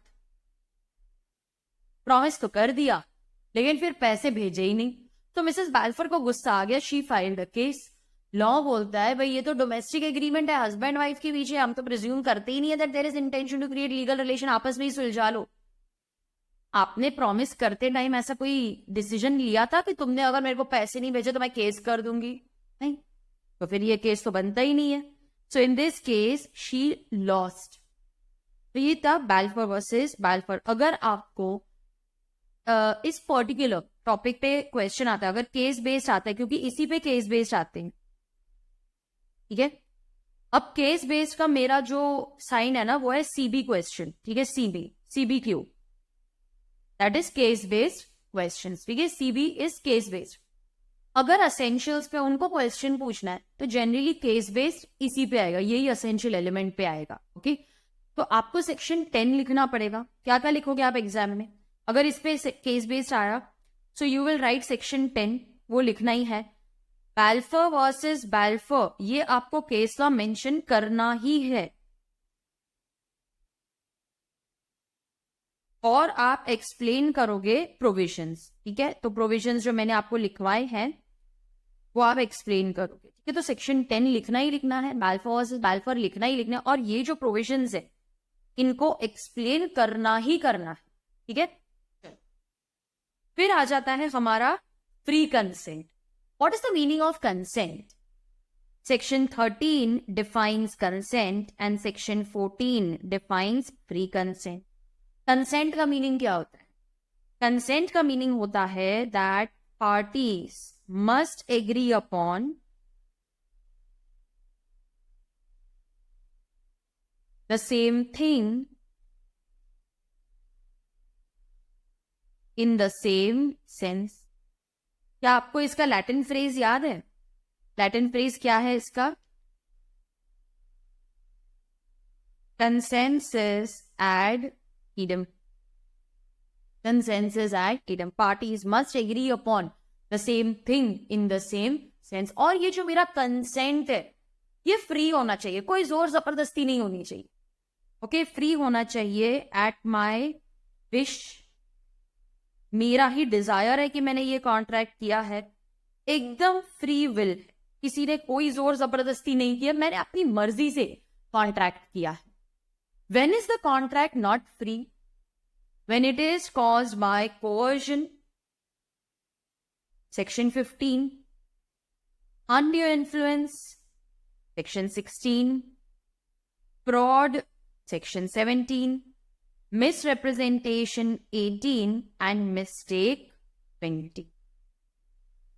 प्रॉमिस तो कर दिया लेकिन फिर पैसे भेजे ही नहीं। तो मिसेस बैल्फोर को गुस्सा आ गया, she filed a case. Law बोलता है भाई ये तो डोमेस्टिक एग्रीमेंट है हस्बैंड वाइफ के बीच, हम तो प्रिज्यूम करते ही नहीं है that there is intention to create legal relation, आपस में ही सुलझा लो। आपने प्रॉमिस करते टाइम ऐसा कोई डिसीजन लिया था कि तुमने अगर मेरे को पैसे नहीं भेजे तो मैं केस कर दूंगी? नहीं, तो फिर ये केस तो बनता ही नहीं है. So in this case she lost. तो ये था बाल्फोर वर्सेस बाल्फोर. अगर आपको इस पर्टिकुलर टॉपिक पे क्वेश्चन आता है, अगर केस बेस्ड आता है, क्योंकि इसी पे केस बेस्ड आते हैं, ठीक है. अब केस बेस्ड का मेरा जो साइन है ना वो है सीबी क्वेश्चन. ठीक है, CB Q, that is case based question. ठीक है, सीबी इज केस बेस्ड. अगर असेंशियल्स पे उनको क्वेश्चन पूछना है तो जनरली केस बेस्ड इसी पे आएगा, यही असेंशियल एलिमेंट पे आएगा. ओके, तो आपको सेक्शन 10 लिखना पड़ेगा. क्या क्या लिखोगे आप एग्जाम में? अगर इस पे केस बेस्ड आया so you will write section 10, वो लिखना ही है. बाल्फोर वर्सेस बाल्फोर, ये आपको केस लॉ मेंशन करना ही है. और आप एक्सप्लेन करोगे प्रोविजंस. ठीक है, तो प्रोविजंस जो मैंने आपको लिखवाए हैं वो आप एक्सप्लेन करोगे. ठीक है, तो सेक्शन 10 लिखना ही लिखना है, बाल्फोर वर्सेस बाल्फोर लिखना ही लिखना है, और ये जो प्रोविजंस है इनको एक्सप्लेन करना ही करना है. ठीक है, फिर आ जाता है हमारा free consent. What is the meaning of consent? Section 13 defines consent and section 14 defines free consent. Consent का मीनिंग क्या होता है? कंसेंट का मीनिंग होता है that parties must agree upon the same thing in the same sense. क्या आपको इसका लैटिन फ्रेज याद है? लैटिन फ्रेज क्या है इसका? Consensus ad idem. Consensus at idem. Parties must agree upon the same thing in the same sense. और ये जो मेरा कंसेंट है ये फ्री होना चाहिए, कोई जोर जबरदस्ती नहीं होनी चाहिए. ओके, फ्री होना चाहिए एट माई विश. मेरा ही डिजायर है कि मैंने ये कॉन्ट्रैक्ट किया है, एकदम फ्री विल, किसी ने कोई जोर जबरदस्ती नहीं किया, मैंने अपनी मर्जी से कॉन्ट्रैक्ट किया है. When is the contract not free? When it is caused by coercion. Section 15. Undue influence. Section 16. Fraud. Section 17. Misrepresentation 18 and mistake 20.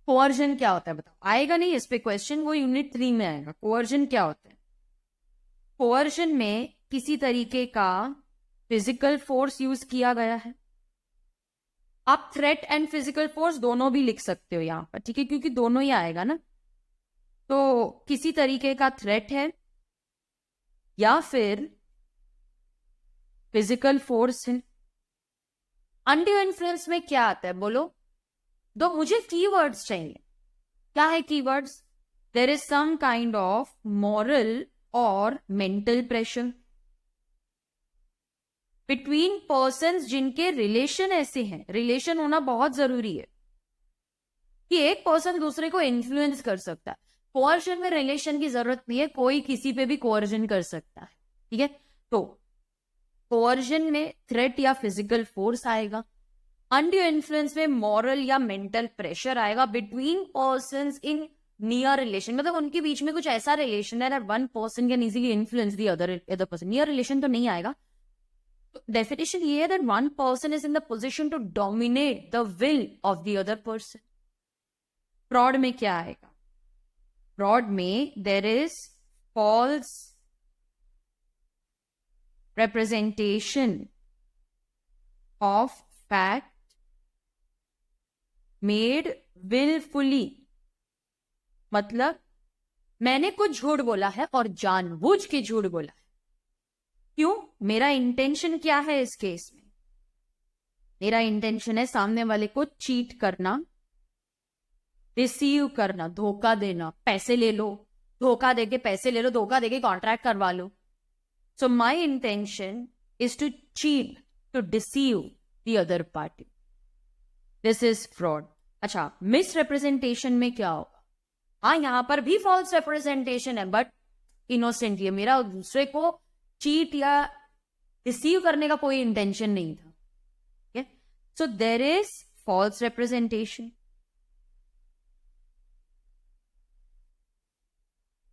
Coercion क्या होता है बताओ? आएगा नहीं इस पे क्वेश्चन, वो यूनिट 3 में आएगा. कोअर्जन क्या होता है? कोअर्जन में किसी तरीके का फिजिकल फोर्स यूज किया गया है. आप थ्रेट एंड फिजिकल फोर्स दोनों भी लिख सकते हो यहां पर. ठीक है, क्योंकि दोनों ही आएगा ना. तो किसी तरीके का थ्रेट है या फिर फिजिकल फोर्स है. अनड्यू इन्फ्लुएंस में क्या आता है बोलो? दो मुझे कीवर्ड्स चाहिए. क्या है keywords? There is some kind of moral और मेंटल प्रेशर बिटवीन पर्सन्स जिनके रिलेशन ऐसे हैं. रिलेशन होना बहुत जरूरी है कि एक पर्सन दूसरे को इन्फ्लुएंस कर सकता है. कोअर्जन में रिलेशन की जरूरत नहीं है, कोई किसी पे भी कोअर्जन कर सकता है. ठीक है, तो कोअर्जन में थ्रेट या फिजिकल फोर्स आएगा. अनड्यू इन्फ्लुएंस में मॉरल या मेंटल प्रेशर आएगा between persons in near relation. मतलब उनके बीच में कुछ ऐसा रिलेशन है that one person can easily influence the other person. Near relation तो नहीं आएगा. डेफिनेशन ये है that one person is in the position to dominate the will of the other person. Fraud में क्या आएगा? फ्रॉड में there is false representation of fact made willfully. मतलब मैंने कुछ झूठ बोला है और जानबूझ के झूठ बोला है. क्यों? मेरा इंटेंशन क्या है इस केस में? मेरा इंटेंशन है सामने वाले को चीट करना, रिसीव करना, धोखा देना. पैसे ले लो, धोखा देके पैसे ले लो, धोखा देके कॉन्ट्रैक्ट करवा लो. So my intention is to cheat, to deceive the other party. This is fraud. अच्छा, मिसरिप्रेजेंटेशन में क्या होगा? हाँ, यहां पर भी फॉल्स रिप्रेजेंटेशन है बट इनोसेंट. ये मेरा दूसरे को चीट या रिसीव करने का कोई इंटेंशन नहीं था. ठीक है, So there is false representation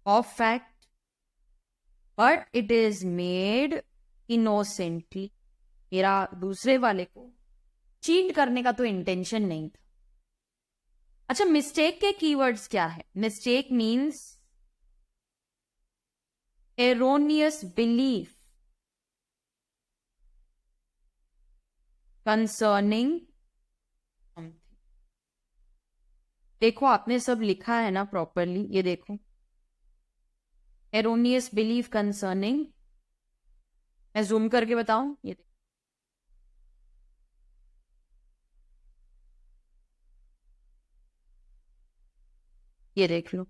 of fact, but it is made innocently. मेरा दूसरे वाले को चीट करने का तो इंटेंशन नहीं था. अच्छा, मिस्टेक के कीवर्ड्स क्या है? Mistake means erroneous belief concerning something. देखो आपने सब लिखा है ना प्रॉपरली, ये देखो. erroneous belief concerning, मैं जूम करके बताऊं, ये देखो. ये देख लो.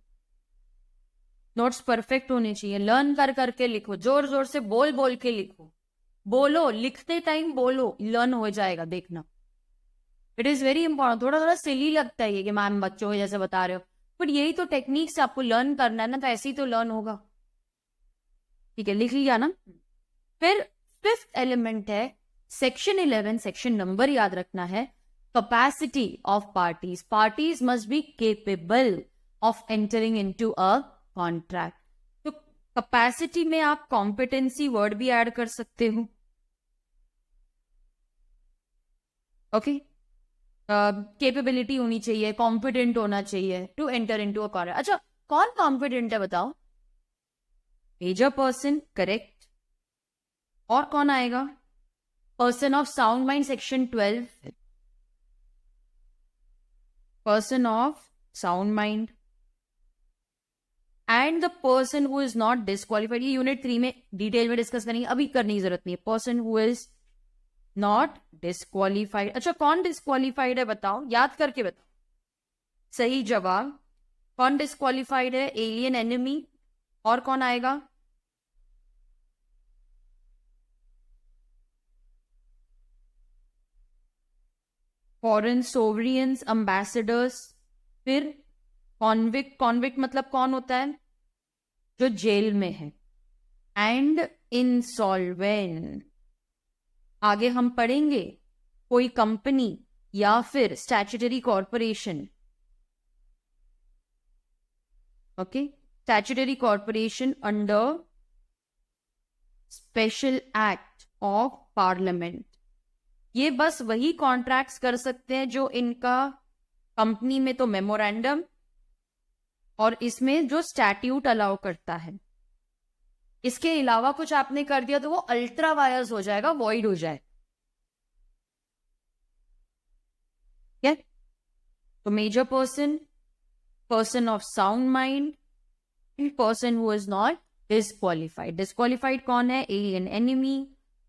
नोट्स परफेक्ट होने चाहिए. लर्न कर करके लिखो, जोर जोर से बोल बोल के लिखो. बोलो, लिखते टाइम बोलो, लर्न हो जाएगा, देखना. It is very important. थोड़ा थोड़ा सिली लगता है ये कि मैम बच्चों को जैसे बता रहे हो, बट यही तो टेक्निक से आपको लर्न करना है ना, तो ऐसे ही तो लर्न होगा. ठीक है, लिख लिया ना. फिर फिफ्थ एलिमेंट है सेक्शन 11. सेक्शन नंबर याद रखना है. Capacity of parties. Parties must be capable of entering into a contract. तो कैपेसिटी में आप कॉम्पिटेंसी वर्ड भी ऐड कर सकते हो. ओके, कैपेबिलिटी होनी चाहिए, कॉम्पिटेंट होना चाहिए to enter into a contract. अच्छा, कौन कॉम्पिटेंट है बताओ? Major person, correct. और कौन आएगा? Person of sound mind, section 12. Person of sound mind and the person who is not disqualified. ये यूनिट 3 में डिटेल में डिस्कस करेंगे, अभी करने की जरूरत नहीं है. Person who is not disqualified. अच्छा, कौन डिस्क्वालिफाइड है बताओ, याद करके बताओ. सही जवाब. कौन डिस्क्वालिफाइड है? Alien enemy. और कौन आएगा? Foreign sovereigns, ambassadors. फिर कॉन्विक्ट. कॉन्विक्ट मतलब कौन होता है? जो जेल में है. And insolvent. आगे हम पढ़ेंगे कोई कंपनी या फिर statutory corporation. Okay, statutory corporation under special act of parliament. ये बस वही कॉन्ट्रैक्ट्स कर सकते हैं जो इनका कंपनी में तो मेमोरेंडम और इसमें जो स्टैट्यूट अलाउ करता है. इसके अलावा कुछ आपने कर दिया तो वो अल्ट्रा वायर्स हो जाएगा, वॉइड हो जाए. क्या? तो major person, person of sound mind, person who is not disqualified. Disqualified कौन है? Alien enemy,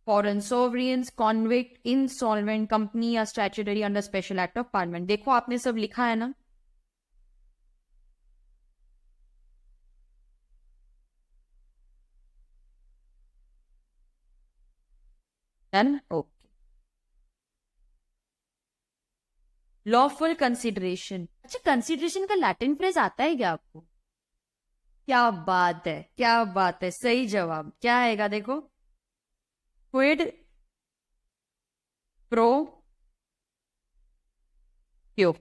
foreign sovereigns, convict, insolvent, company या statutory under special act of parliament. देखो आपने सब लिखा है ना. डन. ओके. Lawful consideration. अच्छा, कंसिडरेशन का लैटिन फ्रेज आता है क्या आपको? क्या बात है, क्या बात है. सही जवाब क्या आएगा? देखो, quid pro Q.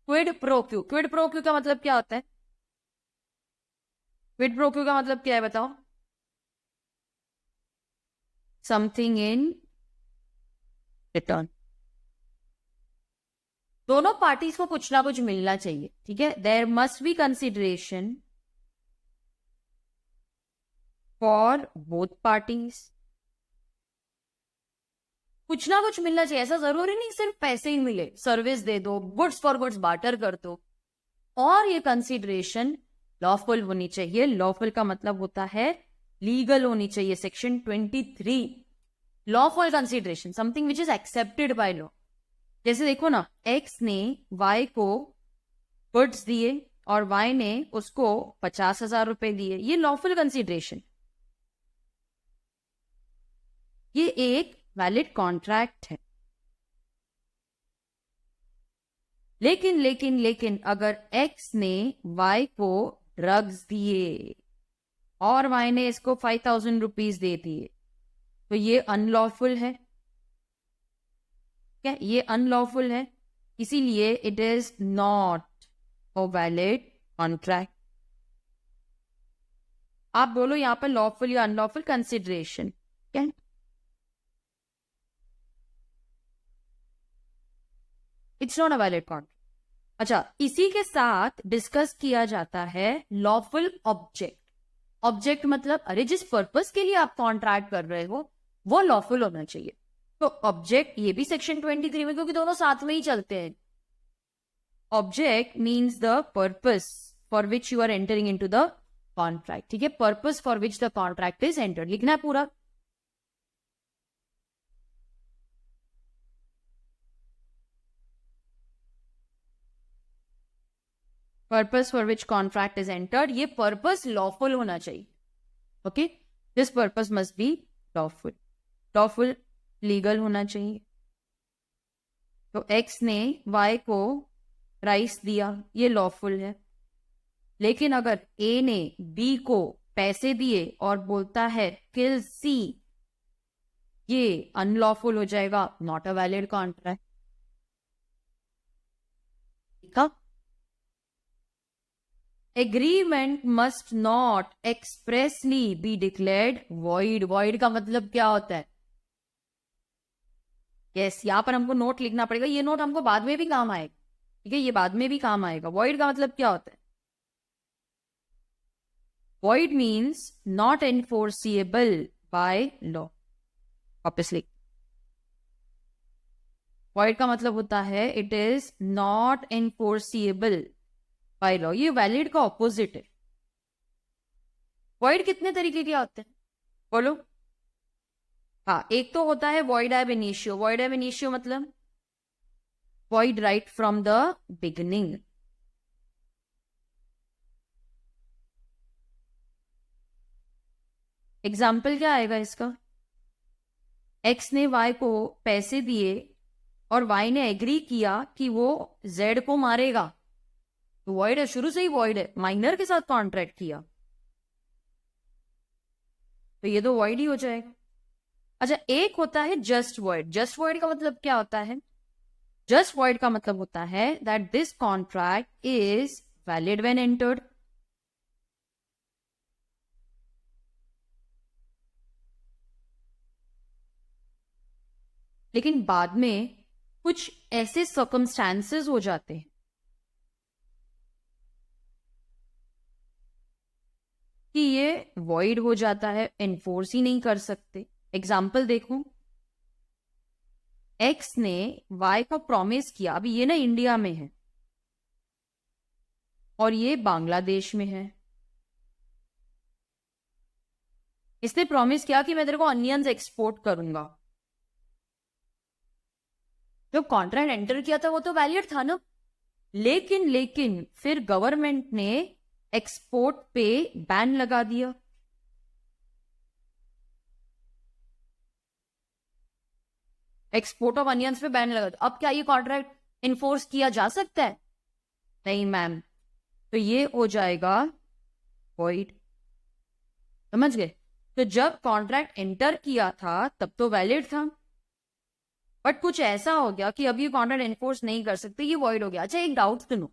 Quid pro Q. Quid pro Q का मतलब क्या होता है? क्विड प्रो क्यू का मतलब क्या है बताओ? Something in return. दोनों पार्टीज को कुछ ना कुछ मिलना चाहिए. ठीक है, there must be consideration for both parties. कुछ ना कुछ मिलना चाहिए. ऐसा जरूरी नहीं सिर्फ पैसे ही मिले, सर्विस दे दो, गुड्स फॉर गुड्स बार्टर कर दो. और ये कंसिडरेशन लॉफुल होनी चाहिए. लॉफुल का मतलब होता है लीगल होनी चाहिए. Section 23. Lawful consideration, something which is accepted by law. जैसे देखो ना, एक्स ने वाई को गुड्स दिए और वाई ने उसको 50,000 रुपए दिए. ये लॉफुल कंसिडरेशन. ये एक वैलिड कॉन्ट्रैक्ट है. लेकिन लेकिन लेकिन अगर एक्स ने वाई को ड्रग्स दिए और वाई ने इसको 5,000 रुपीज दे दिए तो ये अनलॉफुल है. क्या ये अनलॉफुल है, इसीलिए it is not a valid contract. आप बोलो यहाँ पर लॉफुल या अनलॉफुल कंसिडरेशन, क्या? It's not a valid contract. अच्छा, इसी के साथ डिस्कस किया जाता है लॉफुल ऑब्जेक्ट। ऑब्जेक्ट मतलब अरे जिस पर्पस के लिए आप कॉन्ट्रैक्ट कर रहे हो वो लॉफुल होना चाहिए। तो ऑब्जेक्ट ये भी सेक्शन 23 में, क्योंकि दोनों साथ में ही चलते हैं। Object means the purpose for which you are entering into the contract. ठीक है, purpose for which the contract is entered लिखना है पूरा। Purpose for which contract is entered, ये पर्पस लॉफुल होना चाहिए। Okay, this purpose must be lawful. Lawful legal होना चाहिए। तो एक्स ने वाई को राइस दिया, ये लॉफुल है। लेकिन अगर ए ने बी को पैसे दिए और बोलता है किल सी, ये अनलॉफुल हो जाएगा, नॉट अ वैलिड कॉन्ट्रैक्ट। ठीक है, agreement must not expressly be declared void. Void का मतलब क्या होता है? यस, यहां पर हमको नोट लिखना पड़ेगा। ये नोट हमको बाद में भी काम आएगा। ठीक है, ये बाद में भी काम आएगा। वॉइड का मतलब क्या होता है? Void means not enforceable by law. Obviously void का मतलब होता है it is not enforceable by law. ये वैलिड का ऑपोजिट है। वॉइड कितने तरीके के होते हैं बोलो? हाँ, एक तो होता है void ab initio. Void ab initio मतलब void right from the beginning. Example क्या आएगा इसका? एक्स ने वाई को पैसे दिए और वाई ने एग्री किया कि वो जेड को मारेगा, तो वॉइड है, शुरू से ही वॉइड है। माइनर के साथ कॉन्ट्रैक्ट किया तो ये तो वॉइड ही हो जाएगा। अच्छा, एक होता है जस्ट वॉइड। जस्ट वॉइड का मतलब क्या होता है? जस्ट वॉइड का मतलब होता है that this contract is valid when entered. लेकिन बाद में कुछ ऐसे सर्कमस्टांसेस हो जाते हैं कि ये वॉइड हो जाता है, एनफोर्स ही नहीं कर सकते। एग्जाम्पल देखो, एक्स ने वाई का प्रॉमिस किया, अभी ये ना इंडिया में है और ये बांग्लादेश में है। इसने प्रॉमिस किया कि मैं तेरे को अनियंस एक्सपोर्ट करूंगा। जो कॉन्ट्रैक्ट एंटर किया था वो तो वैलिड था ना। लेकिन फिर गवर्नमेंट ने एक्सपोर्ट पे बैन लगा दिया। एक्सपोर्ट ऑफ अनियंस पे बैन लगा दिया। अब क्या ये कॉन्ट्रैक्ट इन्फोर्स किया जा सकता है? नहीं मैम, तो ये हो जाएगा वॉइड। समझ गए? तो जब कॉन्ट्रैक्ट एंटर किया था तब तो वैलिड था, बट कुछ ऐसा हो गया कि अब ये कॉन्ट्रैक्ट एनफोर्स नहीं कर सकते, ये वॉइड हो गया। अच्छा, एक डाउट सुनो,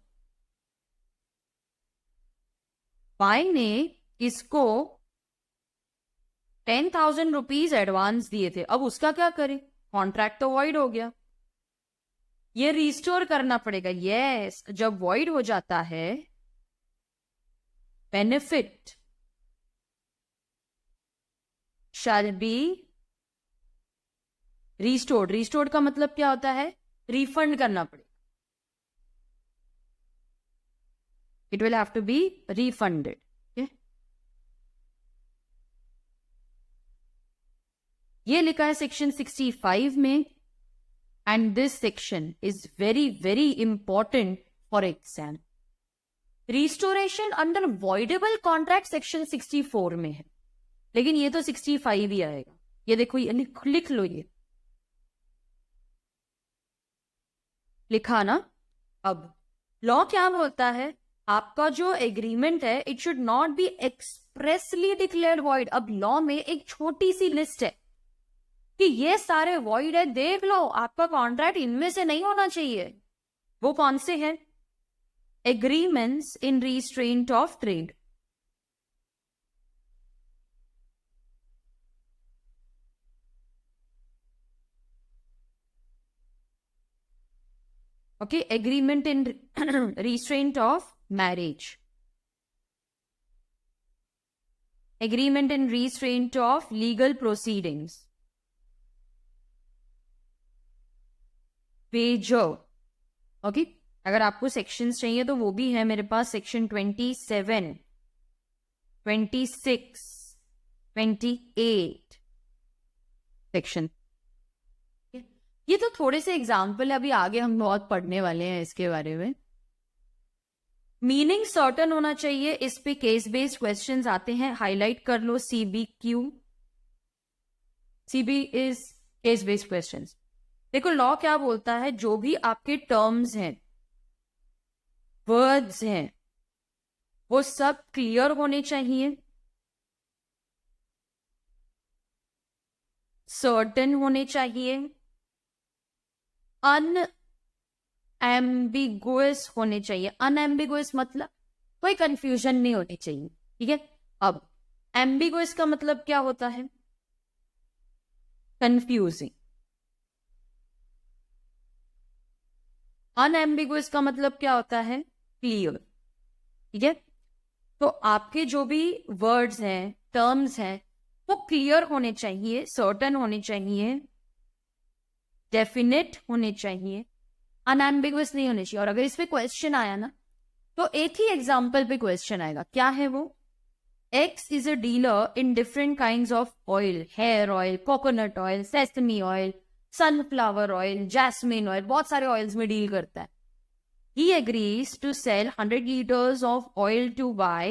वाई ने इसको 10,000 रुपीज एडवांस दिए थे, अब उसका क्या करे? कॉन्ट्रैक्ट तो वॉइड हो गया, ये रिस्टोर करना पड़ेगा। यस, जब वॉइड हो जाता है benefit shall be restored. Restored का मतलब क्या होता है? रिफंड करना पड़ेगा। It will have to be refunded. ये लिखा है सेक्शन 65 में, and this section is very very important for exam. Restoration under voidable contract section 64 में है, लेकिन ये तो 65 ही आएगा। ये देखो, ये लिख लो, ये लिखा ना। अब लॉ क्या बोलता है? आपका जो एग्रीमेंट है it should not be expressly declared void. अब लॉ में एक छोटी सी लिस्ट है कि ये सारे वॉइड है, देख लो आपका कॉन्ट्रैक्ट इनमें से नहीं होना चाहिए। वो कौन से हैं? Agreements in restraint of trade, okay, agreement in restraint of marriage, agreement in restraint of legal proceedings, wager, okay. अगर आपको सेक्शंस चाहिए तो वो भी है मेरे पास, सेक्शन 27, 26, 28 सेक्शन। ये तो थोड़े से एग्जाम्पल है, अभी आगे हम बहुत पढ़ने वाले हैं इसके बारे में। मीनिंग सर्टन होना चाहिए, इस पे केस बेस्ड क्वेश्चंस आते हैं, हाईलाइट कर लो। CBQ, CB is case based questions. देखो लॉ क्या बोलता है, जो भी आपके टर्म्स हैं, वर्ड्स हैं, वो सब क्लियर होने चाहिए, सर्टेन होने चाहिए, अनएम्बिगुअस होने चाहिए। अनएम्बिगुअस मतलब कोई कंफ्यूजन नहीं होनी चाहिए, ठीक है। अब एम्बिगुअस का मतलब क्या होता है? कंफ्यूजिंग। अनएम्बिगुअस का मतलब क्या होता है? क्लियर, ठीक है। तो आपके जो भी वर्ड्स हैं, टर्म्स हैं, वो क्लियर होने चाहिए, सर्टेन होने चाहिए, डेफिनेट होने चाहिए, अनएम्बिगुअस नहीं होने चाहिए। और अगर इस पे क्वेश्चन आया ना, तो एक ही एग्जाम्पल पे क्वेश्चन आएगा, क्या है वो? X is a dealer in different kinds of oil, hair oil, coconut oil, sesame oil, sunflower oil, jasmine oil, बहुत सारे ऑयल्स में डील करता है। He agrees to sell 100 liters of oil to Y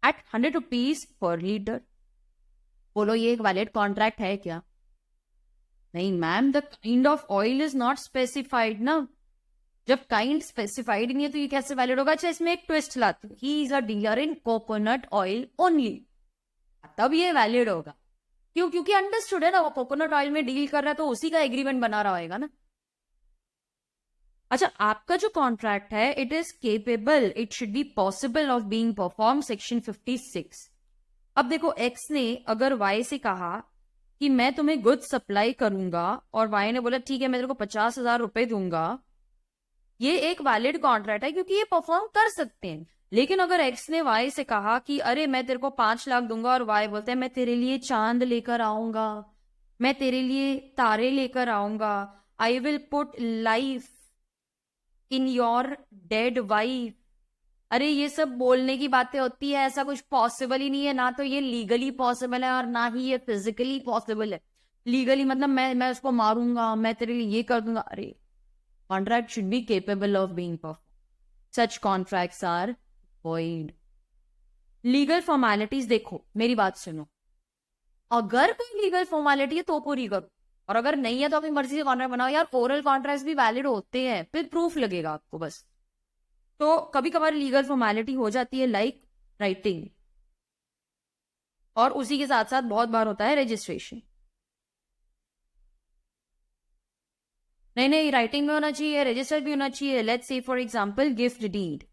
at 100 rupees per liter. बोलो ये एक valid contract है क्या? नहीं ma'am, the kind of oil is not specified ना। जब काइंड स्पेसिफाइड नहीं है तो ये कैसे वैलिड होगा? अच्छा इसमें एक ट्विस्ट लाती हूँ, he is a dealer in coconut oil only, तब ये वैलिड होगा। क्यों? क्योंकि अंडरस्टूड है ना, वो कोकोनट ऑयल में डील कर रहा है तो उसी का एग्रीमेंट बना रहा होगा ना। अच्छा, आपका जो कॉन्ट्रैक्ट है, it is capable, it should be possible of being perform, section 56। अब देखो एक्स ने अगर वाई से कहा कि मैं तुम्हें गुड्स सप्लाई करूंगा, और वाई ने बोला ठीक है मैं तेरे को 50,000 रुपए दूंगा, ये एक वैलिड कॉन्ट्रैक्ट है क्योंकि ये परफॉर्म कर सकते हैं। लेकिन अगर एक्स ने वाई से कहा कि अरे मैं तेरे को 5 लाख दूंगा, और वाई बोलते हैं मैं तेरे लिए चांद लेकर आऊंगा, मैं तेरे लिए तारे लेकर आऊंगा, I will put life in your dead wife. अरे ये सब बोलने की बातें होती है, ऐसा कुछ पॉसिबल ही नहीं है। ना तो ये लीगली पॉसिबल है और ना ही ये फिजिकली पॉसिबल है। लीगली मतलब मैं उसको मारूंगा, मैं तेरे लिए ये कर दूंगा। अरे contract should be capable of being perform, such contracts are void. Legal formalities देखो, मेरी बात सुनो, अगर कोई लीगल फॉर्मेलिटी है तो पूरी करो, और अगर नहीं है तो अपनी मर्जी से कॉन्ट्रैक्ट बनाओ। यार ओरल कॉन्ट्रैक्ट्स भी वैलिड होते हैं, फिर प्रूफ लगेगा आपको बस। तो कभी कभार लीगल फॉर्मेलिटी हो जाती है लाइक राइटिंग, और उसी के साथ साथ बहुत बार होता है रजिस्ट्रेशन। नहीं राइटिंग में होना चाहिए, रजिस्टर्ड भी होना चाहिए। Let's say for example gift deed,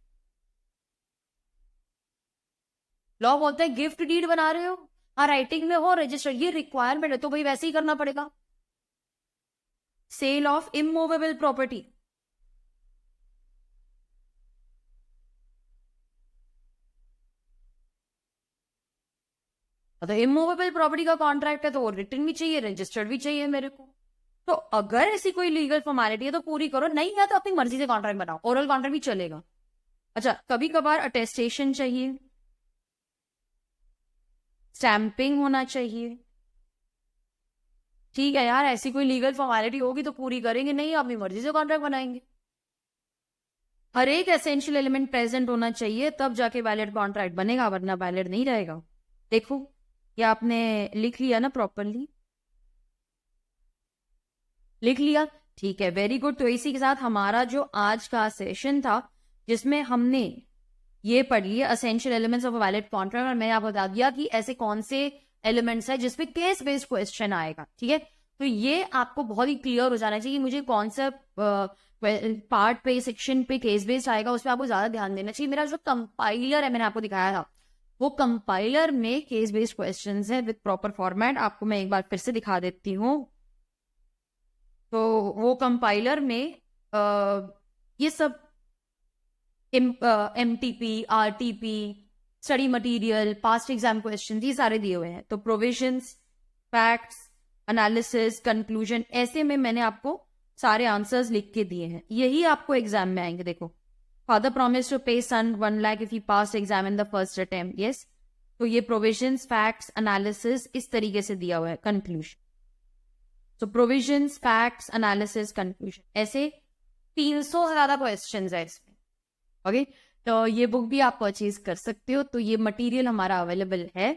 law बोलता है गिफ्ट डीड बना रहे हो, हाँ राइटिंग में हो, रजिस्टर्ड, ये रिक्वायरमेंट है तो भाई वैसे ही करना पड़ेगा। सेल ऑफ इमूवेबल प्रॉपर्टी, तो इमूवेबल प्रॉपर्टी का कॉन्ट्रैक्ट है तो रिटन भी चाहिए, रजिस्टर्ड भी चाहिए मेरे को। तो अगर ऐसी कोई लीगल फॉर्मेलिटी है तो पूरी करो, नहीं है तो अपनी मर्जी से कॉन्ट्रैक्ट बनाओ, ओरल कॉन्ट्रैक्ट भी चलेगा। अच्छा, कभी कभार अटेस्टेशन चाहिए, स्टैंपिंग होना चाहिए, ठीक है यार, ऐसी कोई लीगल फॉर्मेलिटी होगी तो पूरी करेंगे, नहीं अपनी मर्जी से कॉन्ट्रैक्ट बनाएंगे। हर एक एसेंशियल एलिमेंट प्रेजेंट होना चाहिए तब जाके वैलिड कॉन्ट्रैक्ट बनेगा, वरना वैलिड नहीं रहेगा। देखो ये आपने लिख लिया ना प्रॉपरली, लिख लिया, ठीक है, वेरी गुड। तो इसी के साथ हमारा जो आज का सेशन था, जिसमें हमने ये पढ़ लिया essential elements of a valid contract, और मैंने आपको बता दिया कि ऐसे कौन से एलिमेंट्स है जिसपे केस बेस्ड क्वेश्चन आएगा, ठीक है। तो ये आपको बहुत ही क्लियर हो जाना चाहिए कि मुझे कौन सा पार्ट पे, सेक्शन पे केस बेस्ड आएगा, उसमें आपको ज्यादा ध्यान देना चाहिए। मेरा जो कंपाइलर है, मैंने आपको दिखाया था, वो कंपाइलर में केस बेस्ड क्वेश्चंस है विद प्रॉपर फॉर्मेट। आपको मैं एक बार फिर से दिखा देती हूँ। तो वो कंपाइलर में ये सब MTP, RTP, study material, past exam question, ये सारे दिए हुए हैं। तो प्रोविजंस, फैक्ट्स, एनालिसिस, कंक्लूजन, ऐसे में मैंने आपको सारे आंसर्स लिख के दिए हैं। यही आपको एग्जाम में आएंगे। देखो, फादर प्रॉमिस टू पे सन 1 lakh if he pass exam in the first attempt, yes. तो ये प्रोविजंस, फैक्ट्स, एनालिसिस इस तरीके से दिया हुआ है, कंक्लूजन। तो प्रोविजंस, फैक्ट्स, एनालिसिस, कंक्लूजन, ऐसे 300 से ज्यादा क्वेश्चन है इसमें। ओके, तो ये बुक भी आप परचेज कर सकते हो। तो ये मटेरियल हमारा अवेलेबल है।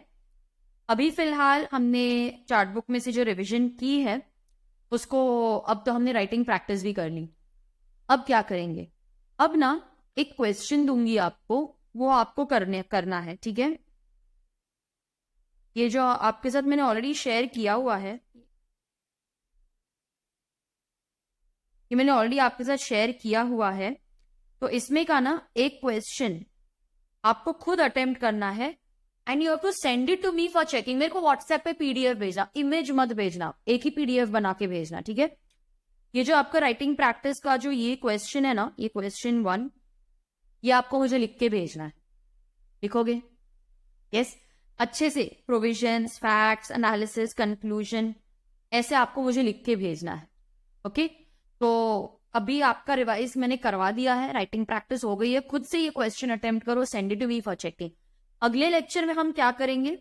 अभी फिलहाल हमने चार्ट बुक में से जो रिवीजन की है उसको, अब तो हमने राइटिंग प्रैक्टिस भी कर ली। अब क्या करेंगे, अब ना एक क्वेश्चन दूंगी आपको, वो आपको करना है, ठीक है। ये जो आपके साथ मैंने ऑलरेडी शेयर किया हुआ है, ये मैंने ऑलरेडी आपके साथ शेयर किया हुआ है। तो इसमें का ना एक क्वेश्चन आपको खुद अटेम्प्ट करना है and you have to send it to me for checking. मेरे को व्हाट्सएप पे PDF भेजना, इमेज मत भेजना, एक ही PDF बना के भेजना, ठीक है। ये जो आपका राइटिंग प्रैक्टिस का जो ये क्वेश्चन है ना, ये क्वेश्चन 1, ये आपको मुझे लिख के भेजना है। लिखोगे? यस, अच्छे से प्रोविजंस, फैक्ट्स, एनालिसिस, कंक्लूजन, ऐसे आपको मुझे लिख के भेजना है। ओके, तो अभी आपका रिवाइज मैंने करवा दिया है, राइटिंग प्रैक्टिस हो गई है। खुद से ये क्वेश्चन अटेम्प्ट करो, send it to me for checking. अगले लेक्चर में हम क्या करेंगे,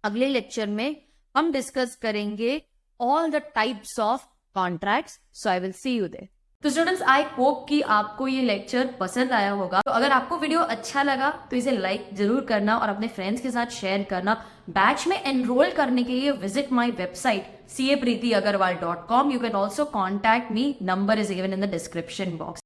अगले लेक्चर में हम डिस्कस करेंगे all the types of contracts. So I will see you there. तो स्टूडेंट्स, आई होप कि आपको ये लेक्चर पसंद आया होगा। तो अगर आपको वीडियो अच्छा लगा तो इसे लाइक जरूर करना और अपने फ्रेंड्स के साथ शेयर करना। बैच में एनरोल करने के लिए visit my website capreetyagarwal.com. You can also contact me. Number is given in the description box.